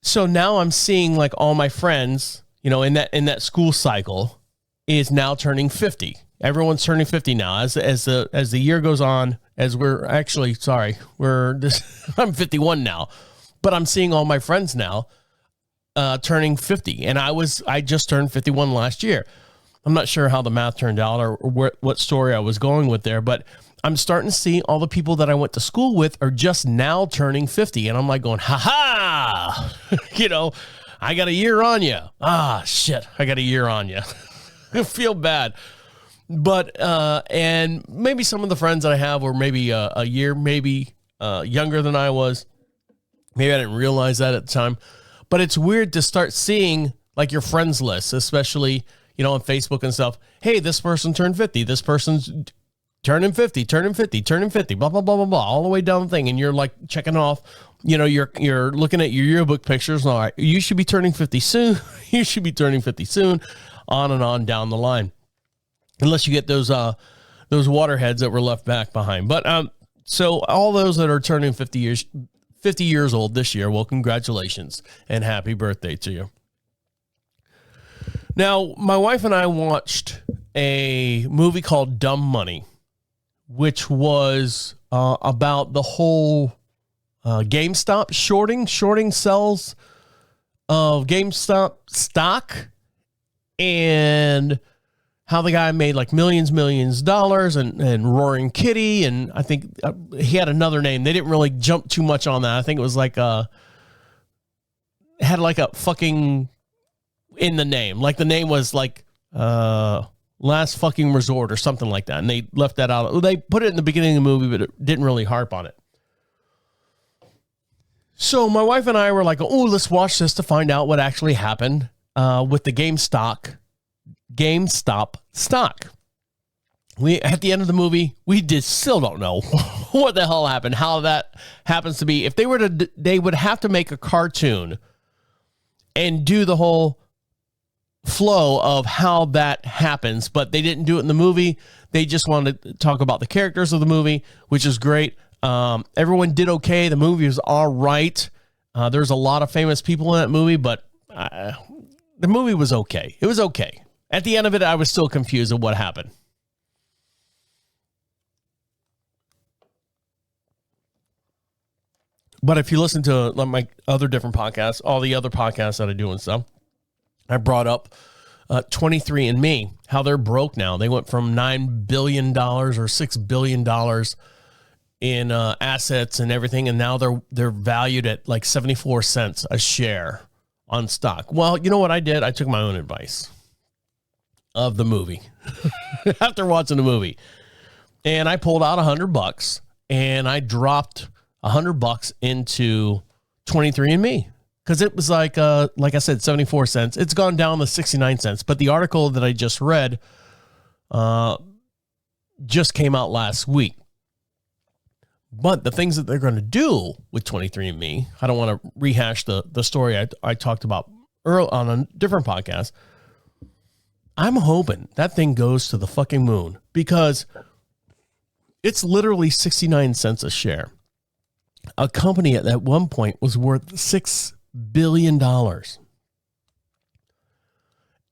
So now I'm seeing like all my friends, in that school cycle is now turning 50. Everyone's turning 50 now. As the year goes on, I'm 51 now, but I'm seeing all my friends now turning 50, and I just turned 51 last year. I'm not sure how the math turned out or what story I was going with there, but I'm starting to see all the people that I went to school with are just now turning 50, and I'm like going, ha, I got a year on you. Ah, shit, I got a year on you. I feel bad. But, and maybe some of the friends that I have were maybe a year, maybe younger than I was. Maybe I didn't realize that at the time. But it's weird to start seeing like your friends list, especially, you know, on Facebook and stuff. Hey, this person turned 50. This person's turning 50, turning 50, turning 50, blah, blah, blah, blah, blah, all the way down the thing. And you're like checking off, you know, you're looking at your yearbook pictures. And all right, you should be turning 50 soon. You should be turning 50 soon, on and on down the line. Unless you get those waterheads that were left back behind. But, so all those that are turning 50 years old this year, well, congratulations and happy birthday to you. Now, my wife and I watched a movie called Dumb Money, which was about the whole GameStop shorting sells of GameStop stock, and how the guy made like millions of dollars, and Roaring Kitty. And I think he had another name. They didn't really jump too much on that. I think it was like had like a fucking in the name. Like the name was like Last Fucking Resort or something like that. And they left that out. They put it in the beginning of the movie, but it didn't really harp on it. So my wife and I were like, oh, let's watch this to find out what actually happened with the GameStop stock. We, at the end of the movie, we still don't know what the hell happened, how that happens to be. If they would have to make a cartoon and do the whole flow of how that happens, but they didn't do it in the movie. They just wanted to talk about the characters of the movie, which is great. Everyone did okay. The movie was all right. There's a lot of famous people in that movie, but the movie was okay. It was okay. At the end of it, I was still confused of what happened. But if you listen to my other different podcasts, all the other podcasts that I do and stuff, I brought up 23andMe, how they're broke now. They went from $9 billion or $6 billion in assets and everything, and now they're valued at like 74 cents a share on stock. Well, you know what I did? I took my own advice of the movie after watching the movie, and I pulled out $100 and I dropped $100 into 23andMe, because it was like I said, 74 cents. It's gone down to 69 cents. But the article that I just read just came out last week. But the things that they're going to do with 23andMe, I don't want to rehash the story I talked about early on a different podcast. I'm hoping that thing goes to the fucking moon, because it's literally 69 cents a share. A company at one point was worth $6 billion.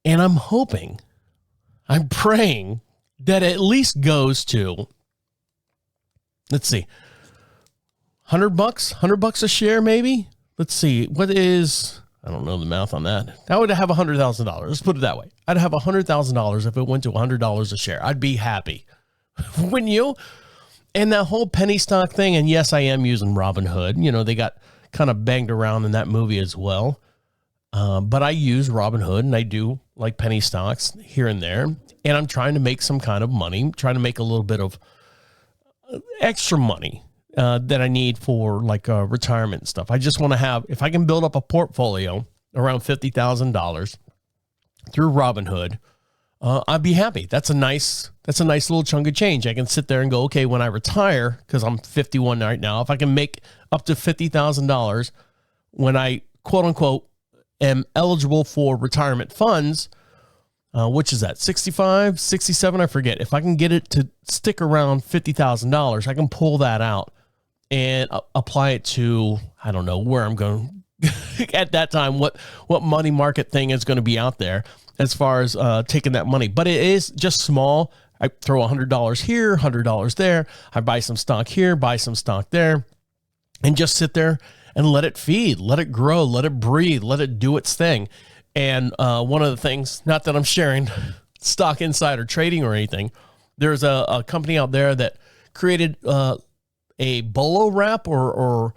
And I'm hoping, I'm praying that at least goes to, let's see, $100 a share, maybe. Let's see. What is, I don't know the math on that. I would have $100,000. Let's put it that way. I'd have $100,000 if it went to $100 a share. I'd be happy. Wouldn't you? And that whole penny stock thing, and yes, I am using Robinhood. You know, they got kind of banged around in that movie as well. But I use Robinhood, and I do like penny stocks here and there. And I'm trying to make some kind of money, trying to make a little bit of extra money that I need for like retirement and stuff. I just want to have, if I can build up a portfolio around $50,000 through Robinhood, I'd be happy. That's a nice little chunk of change. I can sit there and go, okay, when I retire, because I'm 51 right now, if I can make up to $50,000 when I quote unquote am eligible for retirement funds, which is that 65, 67, I forget. If I can get it to stick around $50,000, I can pull that out and apply it to, I don't know where I'm going at that time, what money market thing is going to be out there as far as taking that money. But it is just small. I throw $100 here, $100 there. I buy some stock here, buy some stock there, and just sit there and let it feed, let it grow, let it breathe, let it do its thing. And one of the things, not that I'm sharing stock insider trading or anything, there's a company out there that created a bolo wrap or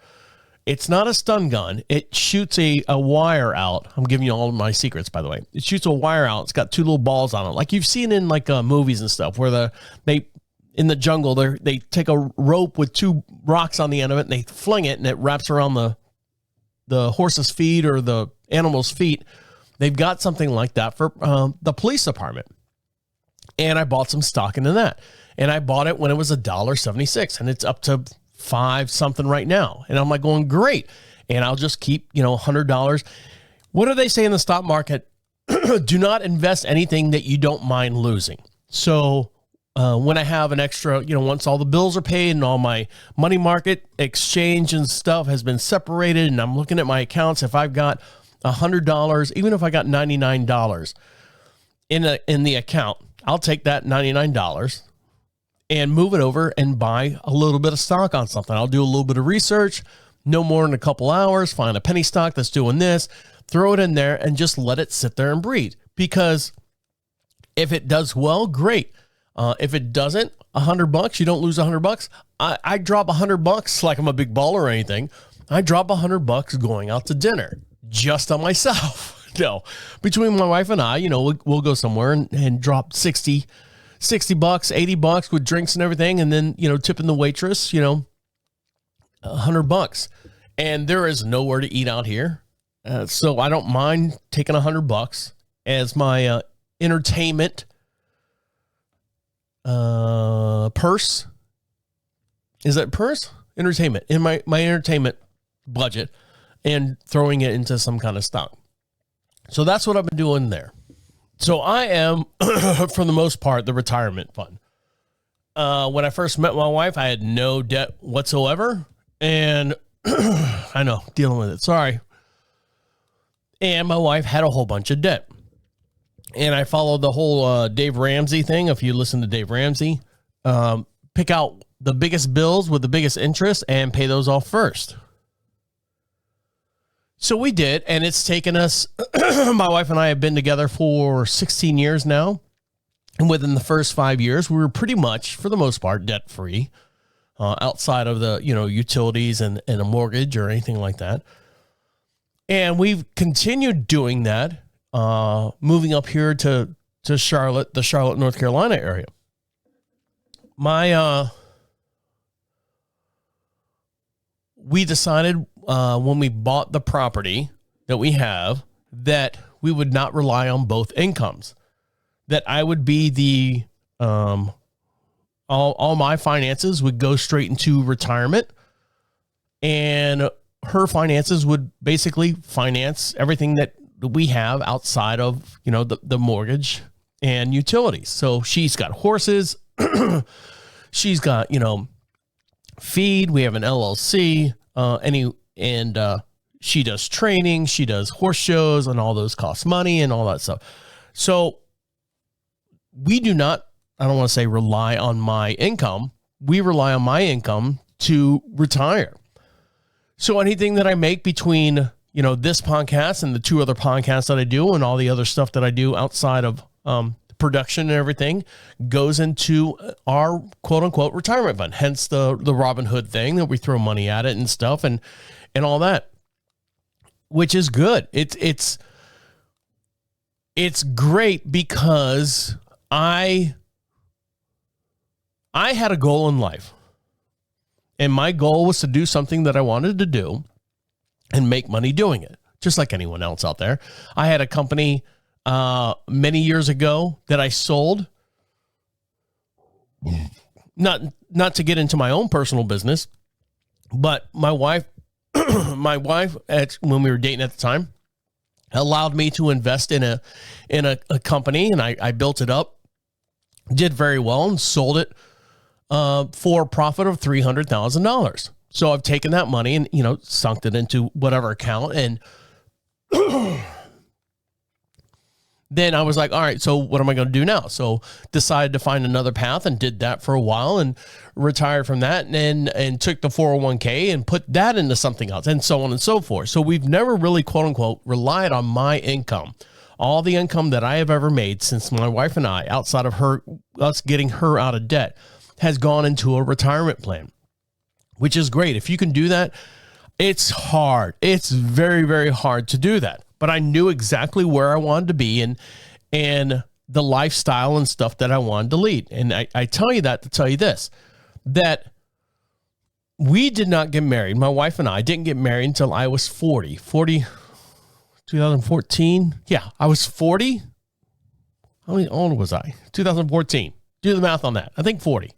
It's not a stun gun. It shoots a wire out. I'm giving you all of my secrets, by the way. It shoots a wire out. It's got two little balls on it, like you've seen in like movies and stuff, where they in the jungle they take a rope with two rocks on the end of it and they fling it and it wraps around the horse's feet or the animal's feet. They've got something like that for the police department. And I bought some stock into that. And I bought it when it was $1.76, and it's up to $5 something right now. And I'm like going, great. And I'll just keep, $100. What do they say in the stock market? Do not invest anything that you don't mind losing. So when I have an extra, once all the bills are paid and all my money market exchange and stuff has been separated, and I'm looking at my accounts, if I've got $100, even if I got $99 in the account, I'll take that $99 and move it over and buy a little bit of stock on something. I'll do a little bit of research, no more than a couple hours, find a penny stock that's doing this, throw it in there and just let it sit there and breed. Because if it does well, great. If it doesn't, $100, you don't lose $100. I drop $100 like I'm a big baller or anything. I drop $100 going out to dinner just on myself. No, between my wife and I, we'll go somewhere and drop $60, $80 with drinks and everything. And then, tipping the waitress, $100. And there is nowhere to eat out here. So I don't mind taking $100 as my entertainment purse. Is that purse? Entertainment in my entertainment budget and throwing it into some kind of stock. So that's what I've been doing there. So I am, for the most part, the retirement fund. When I first met my wife, I had no debt whatsoever. And I know, dealing with it. Sorry. And my wife had a whole bunch of debt. And I followed the whole Dave Ramsey thing. If you listen to Dave Ramsey, pick out the biggest bills with the biggest interest and pay those off first. So we did, and it's taken us, my wife and I have been together for 16 years now. And within the first 5 years, we were pretty much, for the most part, debt-free, outside of the, utilities and a mortgage or anything like that. And we've continued doing that, moving up here to Charlotte, the Charlotte, North Carolina area. We decided when we bought the property that we have that we would not rely on both incomes, that I would be the all my finances would go straight into retirement, and her finances would basically finance everything that we have outside of the mortgage and utilities. So she's got horses, she's got feed. We have an LLC. She does training, she does horse shows, and all those cost money and all that stuff. So we do not, I don't want to say rely on my income. We rely on my income to retire. So anything that I make between, this podcast and the two other podcasts that I do and all the other stuff that I do outside of, production and everything goes into our quote unquote retirement fund. Hence the Robin Hood thing that we throw money at it and stuff and all that, which is good. It's great because I had a goal in life, and my goal was to do something that I wanted to do and make money doing it, just like anyone else out there. I had a company many years ago that I sold, not to get into my own personal business, but my wife, when we were dating at the time, allowed me to invest in a company, and I built it up, did very well, and sold it for a profit of $300,000. So I've taken that money and sunk it into whatever account, and then I was like, all right, so what am I going to do now? So decided to find another path and did that for a while and retired from that and took the 401k and put that into something else and so on and so forth. So we've never really, quote unquote, relied on my income. All the income that I have ever made since my wife and I, outside of us getting her out of debt, has gone into a retirement plan, which is great. If you can do that, It's hard. It's very, very hard to do that. But I knew exactly where I wanted to be and the lifestyle and stuff that I wanted to lead. And I tell you that to tell you this, that we did not get married. My wife and I didn't get married until I was 40. 2014. Yeah, I was 40. How old was I? 2014. Do the math on that. I think 40.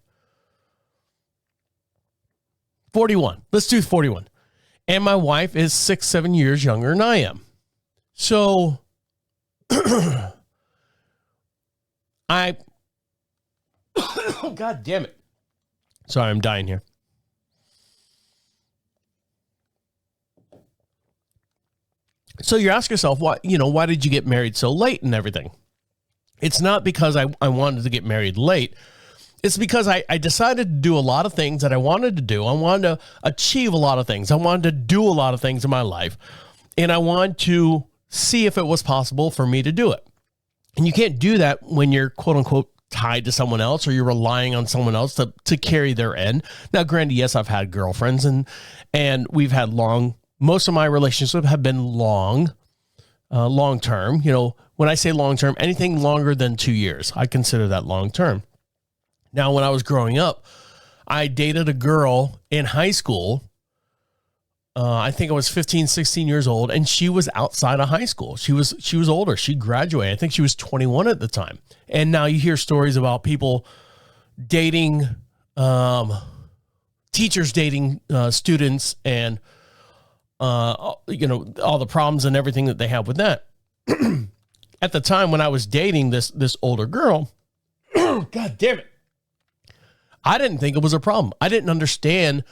41. Let's do 41. And my wife is 6-7 years younger than I am. So God damn it. Sorry, I'm dying here. So you ask yourself, why did you get married so late and everything? It's not because I wanted to get married late. It's because I decided to do a lot of things that I wanted to do. I wanted to achieve a lot of things. I wanted to do a lot of things in my life. And I wanted to see if it was possible for me to do it. And you can't do that when you're, quote unquote, tied to someone else or you're relying on someone else to carry their end. Now, granted, yes, I've had girlfriends and we've had most of my relationships have been long term. When I say long term, anything longer than 2 years, I consider that long term. Now, when I was growing up, I dated a girl in high school. I think I was 15, 16 years old, and she was outside of high school. She was older. She graduated. I think she was 21 at the time. And now you hear stories about people dating, teachers dating students, and all the problems and everything that they have with that. At the time when I was dating this older girl, God damn it, I didn't think it was a problem. I didn't understand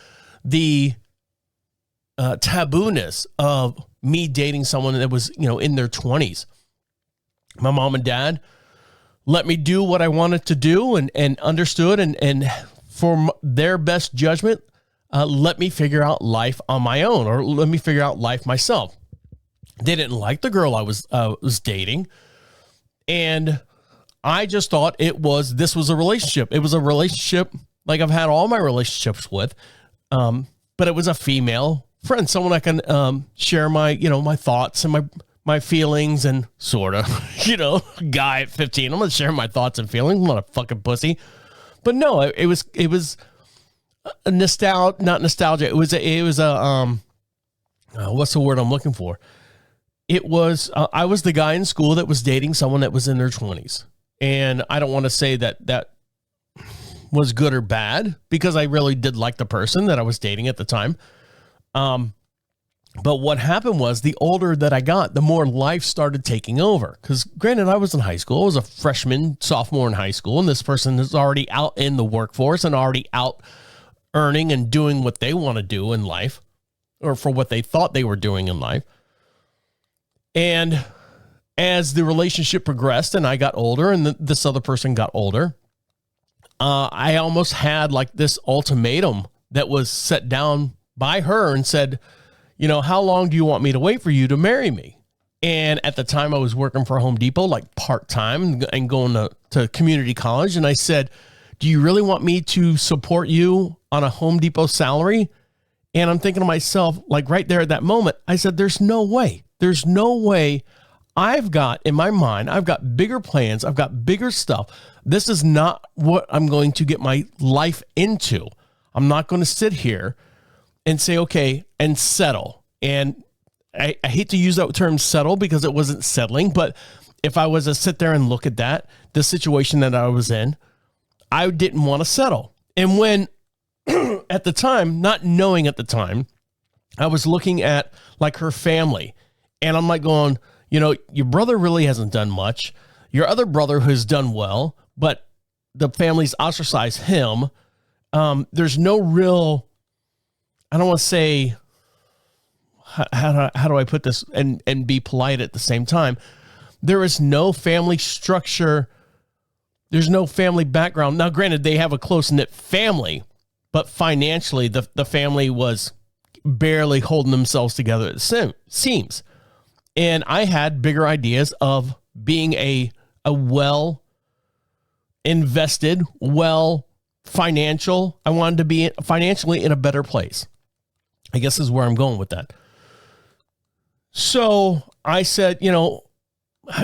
the taboo-ness of me dating someone that was, in their 20s. My mom and dad let me do what I wanted to do and understood and for their best judgment, let me figure out life on my own, or let me figure out life myself. They didn't like the girl I was dating, and I just thought this was a relationship. It was a relationship like I've had all my relationships with, but it was a female friend, someone I can share my my thoughts and my feelings and sort of guy at 15. I'm gonna share my thoughts and feelings. I'm not a fucking pussy, but no, it was a not nostalgia. It was a what's the word I'm looking for? It was I was the guy in school that was dating someone that was in their 20s, and I don't want to say that was good or bad because I really did like the person that I was dating at the time. But what happened was the older that I got, the more life started taking over. Because granted, I was in high school. I was a freshman, sophomore in high school, and this person is already out in the workforce and already out earning and doing what they want to do in life, or for what they thought they were doing in life. And as the relationship progressed and I got older and this other person got older, I almost had like this ultimatum that was set down by her and said, how long do you want me to wait for you to marry me? And at the time I was working for Home Depot, like part-time and going to community college. And I said, do you really want me to support you on a Home Depot salary? And I'm thinking to myself, like right there at that moment, I said, there's no way. There's no way. In my mind, I've got bigger plans. I've got bigger stuff. This is not what I'm going to get my life into. I'm not going to sit here and say, okay, and settle. And I hate to use that term settle because it wasn't settling, but if I was to sit there and look at the situation that I was in, I didn't want to settle. And when at the time, not knowing at the time, I was looking at like her family, and I'm like going, your brother really hasn't done much. Your other brother has done well, but the family's ostracized him. There's no real, I don't want to say, how do I put this and be polite at the same time? There is no family structure. There's no family background. Now, granted, they have a close-knit family, but financially, the family was barely holding themselves together, it seems. And I had bigger ideas of being a well-invested, financial. I wanted to be financially in a better place. I guess is where I'm going with that. So I said,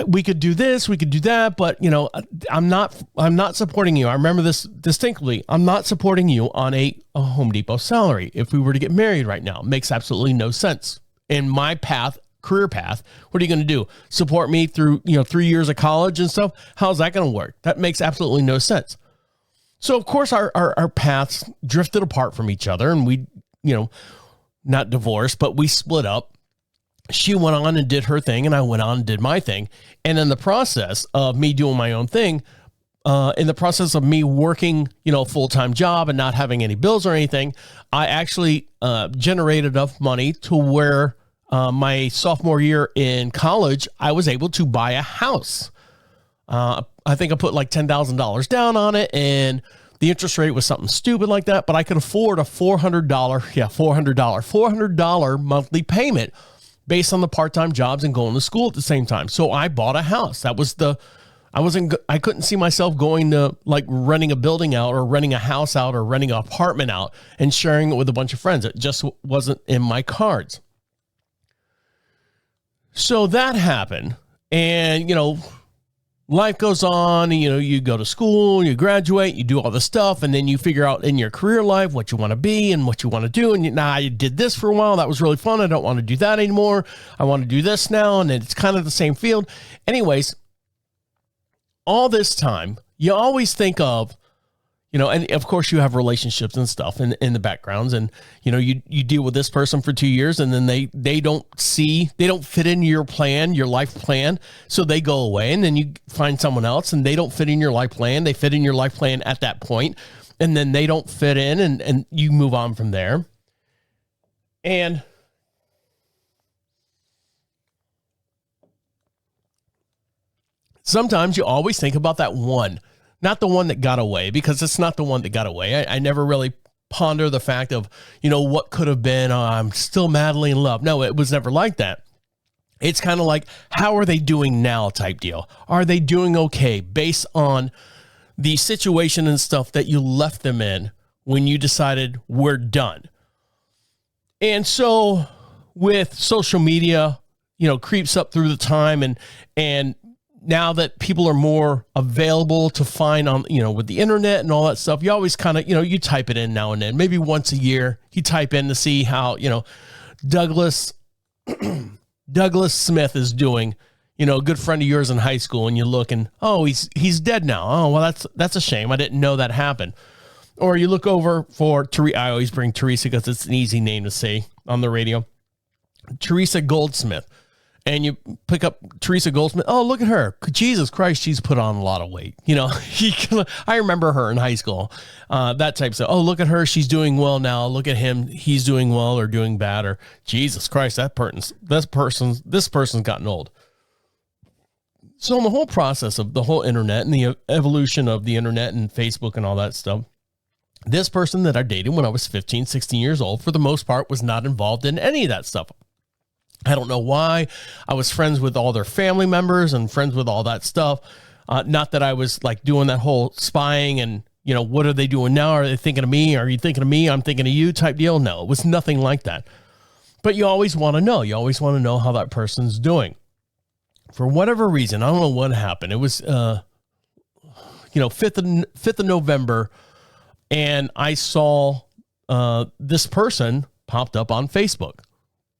we could do this, we could do that, but I'm not supporting you. I remember this distinctly. I'm not supporting you on a Home Depot salary. If we were to get married right now, it makes absolutely no sense. In my career path, what are you going to do? Support me through, 3 years of college and stuff? How's that going to work? That makes absolutely no sense. So of course our paths drifted apart from each other, and we, not divorced, but we split up. She went on and did her thing, and I went on and did my thing. And in the process of me doing my own thing, in the process of me working, a full-time job and not having any bills or anything, I actually generated enough money to where my sophomore year in college, I was able to buy a house. I think I put like $10,000 down on it, and the interest rate was something stupid like that, but I could afford a $400 monthly payment based on the part-time jobs and going to school at the same time. So I bought a house. I couldn't see myself going to like renting a building out or renting a house out or renting an apartment out and sharing it with a bunch of friends. It just wasn't in my cards. So that happened, and, life goes on, and, you go to school, you graduate, you do all this stuff, and then you figure out in your career life what you want to be and what you want to do. And I did this for a while. That was really fun. I don't want to do that anymore. I want to do this now. And it's kind of the same field. Anyways, all this time, you always think of, and of course you have relationships and stuff in the backgrounds, and, you deal with this person for 2 years, and then they don't fit in your plan, your life plan. So they go away, and then you find someone else, and they don't fit in your life plan. They fit in your life plan at that point, and then they don't fit in, and you move on from there. And sometimes you always think about that one. Not the one that got away, because it's not the one that got away. I never really ponder the fact of, what could have been. Oh, I'm still madly in love. No, it was never like that. It's kind of like, how are they doing now type deal? Are they doing okay based on the situation and stuff that you left them in when you decided we're done? And so with social media, creeps up through the time, and now that people are more available to find on, with the internet and all that stuff, you always kind of, you type it in now and then, maybe once a year, you type in to see how, Douglas Smith is doing, a good friend of yours in high school, and you look and, oh, he's dead now. Oh, well, that's a shame. I didn't know that happened. Or you look over for Teresa. I always bring Teresa because it's an easy name to say on the radio. Teresa Goldsmith. And you pick up Teresa Goldsmith. Oh, look at her. Jesus Christ, she's put on a lot of weight. I remember her in high school. That type of stuff. Oh, look at her. She's doing well now. Look at him. He's doing well or doing bad. Or Jesus Christ, this person's gotten old. So in the whole process of the whole internet and the evolution of the internet and Facebook and all that stuff, this person that I dated when I was 15, 16 years old, for the most part, was not involved in any of that stuff. I don't know why. I was friends with all their family members and friends with all that stuff. Not that I was like doing that whole spying and, what are they doing now? Are they thinking of me? Are you thinking of me? I'm thinking of you type deal. No, it was nothing like that. But you always want to know. You always want to know how that person's doing. For whatever reason, I don't know what happened. It was, 5th of November, and I saw this person popped up on Facebook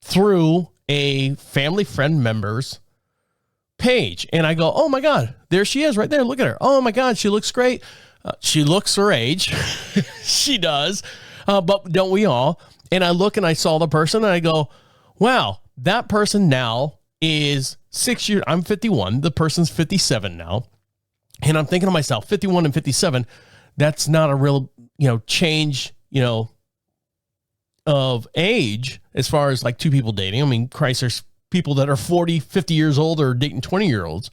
through a family friend member's page. And I go, oh my God, there she is right there. Look at her. Oh my God, she looks great. She looks her age. She does. But don't we all? And I look and I saw the person and I go, wow, that person now is 6 years. I'm 51. The person's 57 now. And I'm thinking to myself, 51 and 57, that's not a real, change, of age as far as like two people dating. I mean, Christ, there's people that are 40, 50 years old or dating 20-year-olds.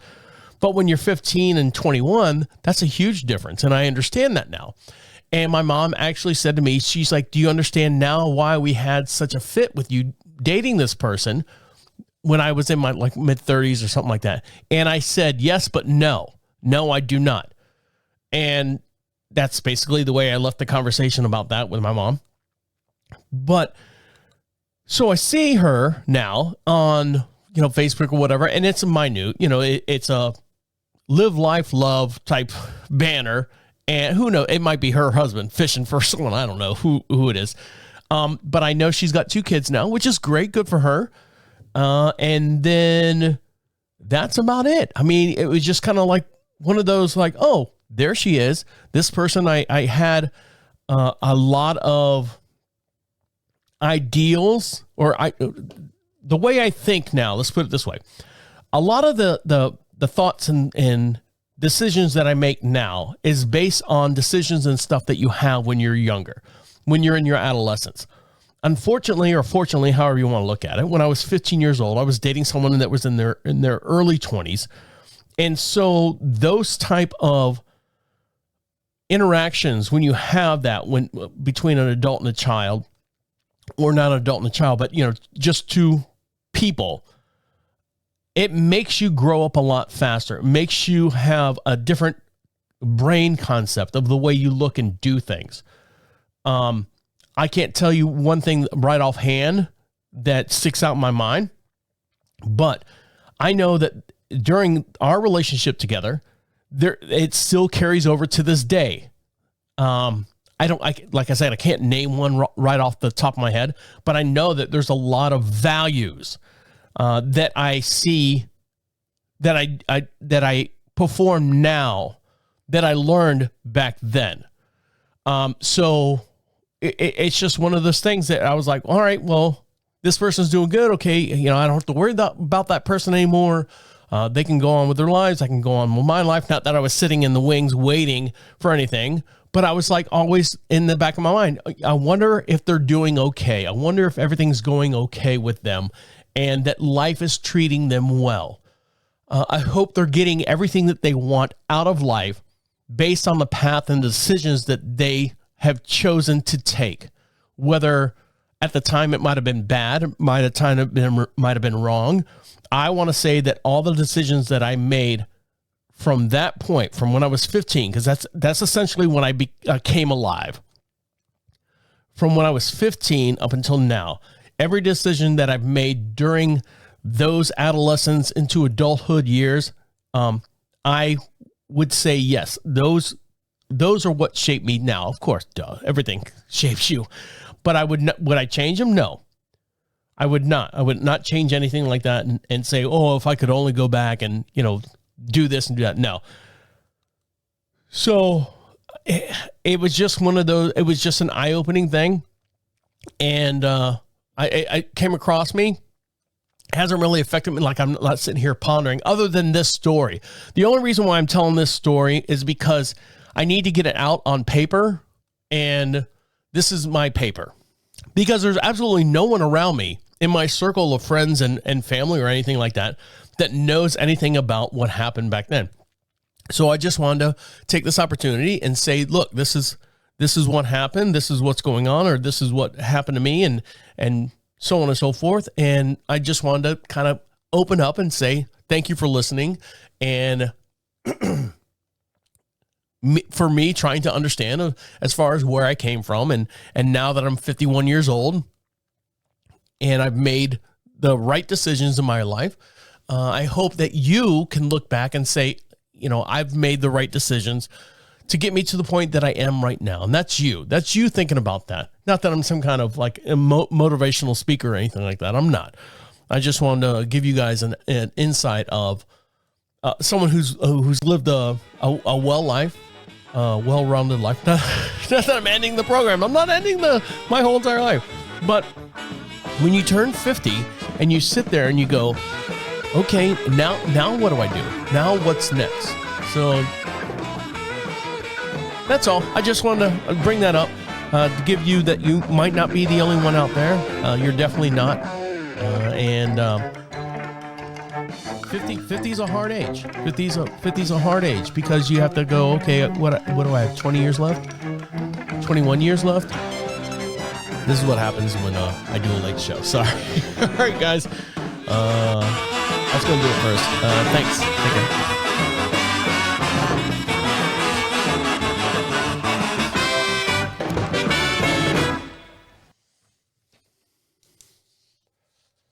But when you're 15 and 21, that's a huge difference. And I understand that now. And my mom actually said to me, she's like, do you understand now why we had such a fit with you dating this person when I was in my like mid 30s or something like that? And I said, yes, but no, I do not. And that's basically the way I left the conversation about that with my mom. But So I see her now on, Facebook or whatever, and it's minute, it's a live life love type banner, and who knows, it might be her husband fishing for someone. I don't know who it is. But I know she's got 2 kids now, which is great. Good for her. And then that's about it. I mean, it was just kind of like one of those like, oh, there she is. This person I had a lot of ideals, or the way I think now, let's put it this way. A lot of the thoughts and decisions that I make now is based on decisions and stuff that you have when you're younger, when you're in your adolescence. Unfortunately, or fortunately, however you want to look at it, when I was 15 years old, I was dating someone that was in their early 20s. And so those type of interactions, when you have that between an adult and a child, or not an adult and a child, but just 2 people, it makes you grow up a lot faster. It makes you have a different brain concept of the way you look and do things. I can't tell you one thing right offhand that sticks out in my mind, but I know that during our relationship together, it still carries over to this day. Like I said, I can't name one right off the top of my head, but I know that there's a lot of values that I see that I perform now that I learned back then. So it's just one of those things that I was like, all right, well, this person's doing good. Okay. I don't have to worry about that person anymore. They can go on with their lives. I can go on with my life. Not that I was sitting in the wings waiting for anything, but I was like always in the back of my mind. I wonder if they're doing okay. I wonder if everything's going okay with them and that life is treating them well. I hope they're getting everything that they want out of life based on the path and decisions that they have chosen to take. Whether at the time it might have been bad, might have been wrong. I want to say that all the decisions that I made from that point, from when I was 15, because that's essentially when I came alive. From when I was 15 up until now, every decision that I've made during those adolescence into adulthood years, I would say yes. Those are what shaped me now. Of course, everything shapes you. But would I change them? No. I would not. I would not change anything like that and say, oh, if I could only go back and, do this and do that. No. So it was just one of those, it was just an eye-opening thing. And I came across me. It hasn't really affected me. Like, I'm not sitting here pondering other than this story. The only reason why I'm telling this story is because I need to get it out on paper. And this is my paper, because there's absolutely no one around me in my circle of friends and family or anything like that knows anything about what happened back then. So I just wanted to take this opportunity and say, look, this is what happened. This is what's going on, or this is what happened to me, and so on and so forth. And I just wanted to kind of open up and say, thank you for listening. And for me trying to understand as far as where I came from. And now that I'm 51 years old and I've made the right decisions in my life, I hope that you can look back and say, I've made the right decisions to get me to the point that I am right now. And that's you. That's you thinking about that. Not that I'm some kind of like a motivational speaker or anything like that. I'm not. I just wanted to give you guys an insight of someone who's lived a well life, well-rounded life. Not that I'm ending the program. I'm not ending my whole entire life. But when you turn 50 and you sit there and you go, okay, now what do I do? Now what's next? So that's all. I just wanted to bring that up to give you that you might not be the only one out there. You're definitely not. 50 is a hard age. 50 is a hard age, because you have to go, okay, what do I have? 20 years left? 21 years left? This is what happens when I do a late show. Sorry. All right, guys. That's going to do it first. Thanks. Take care.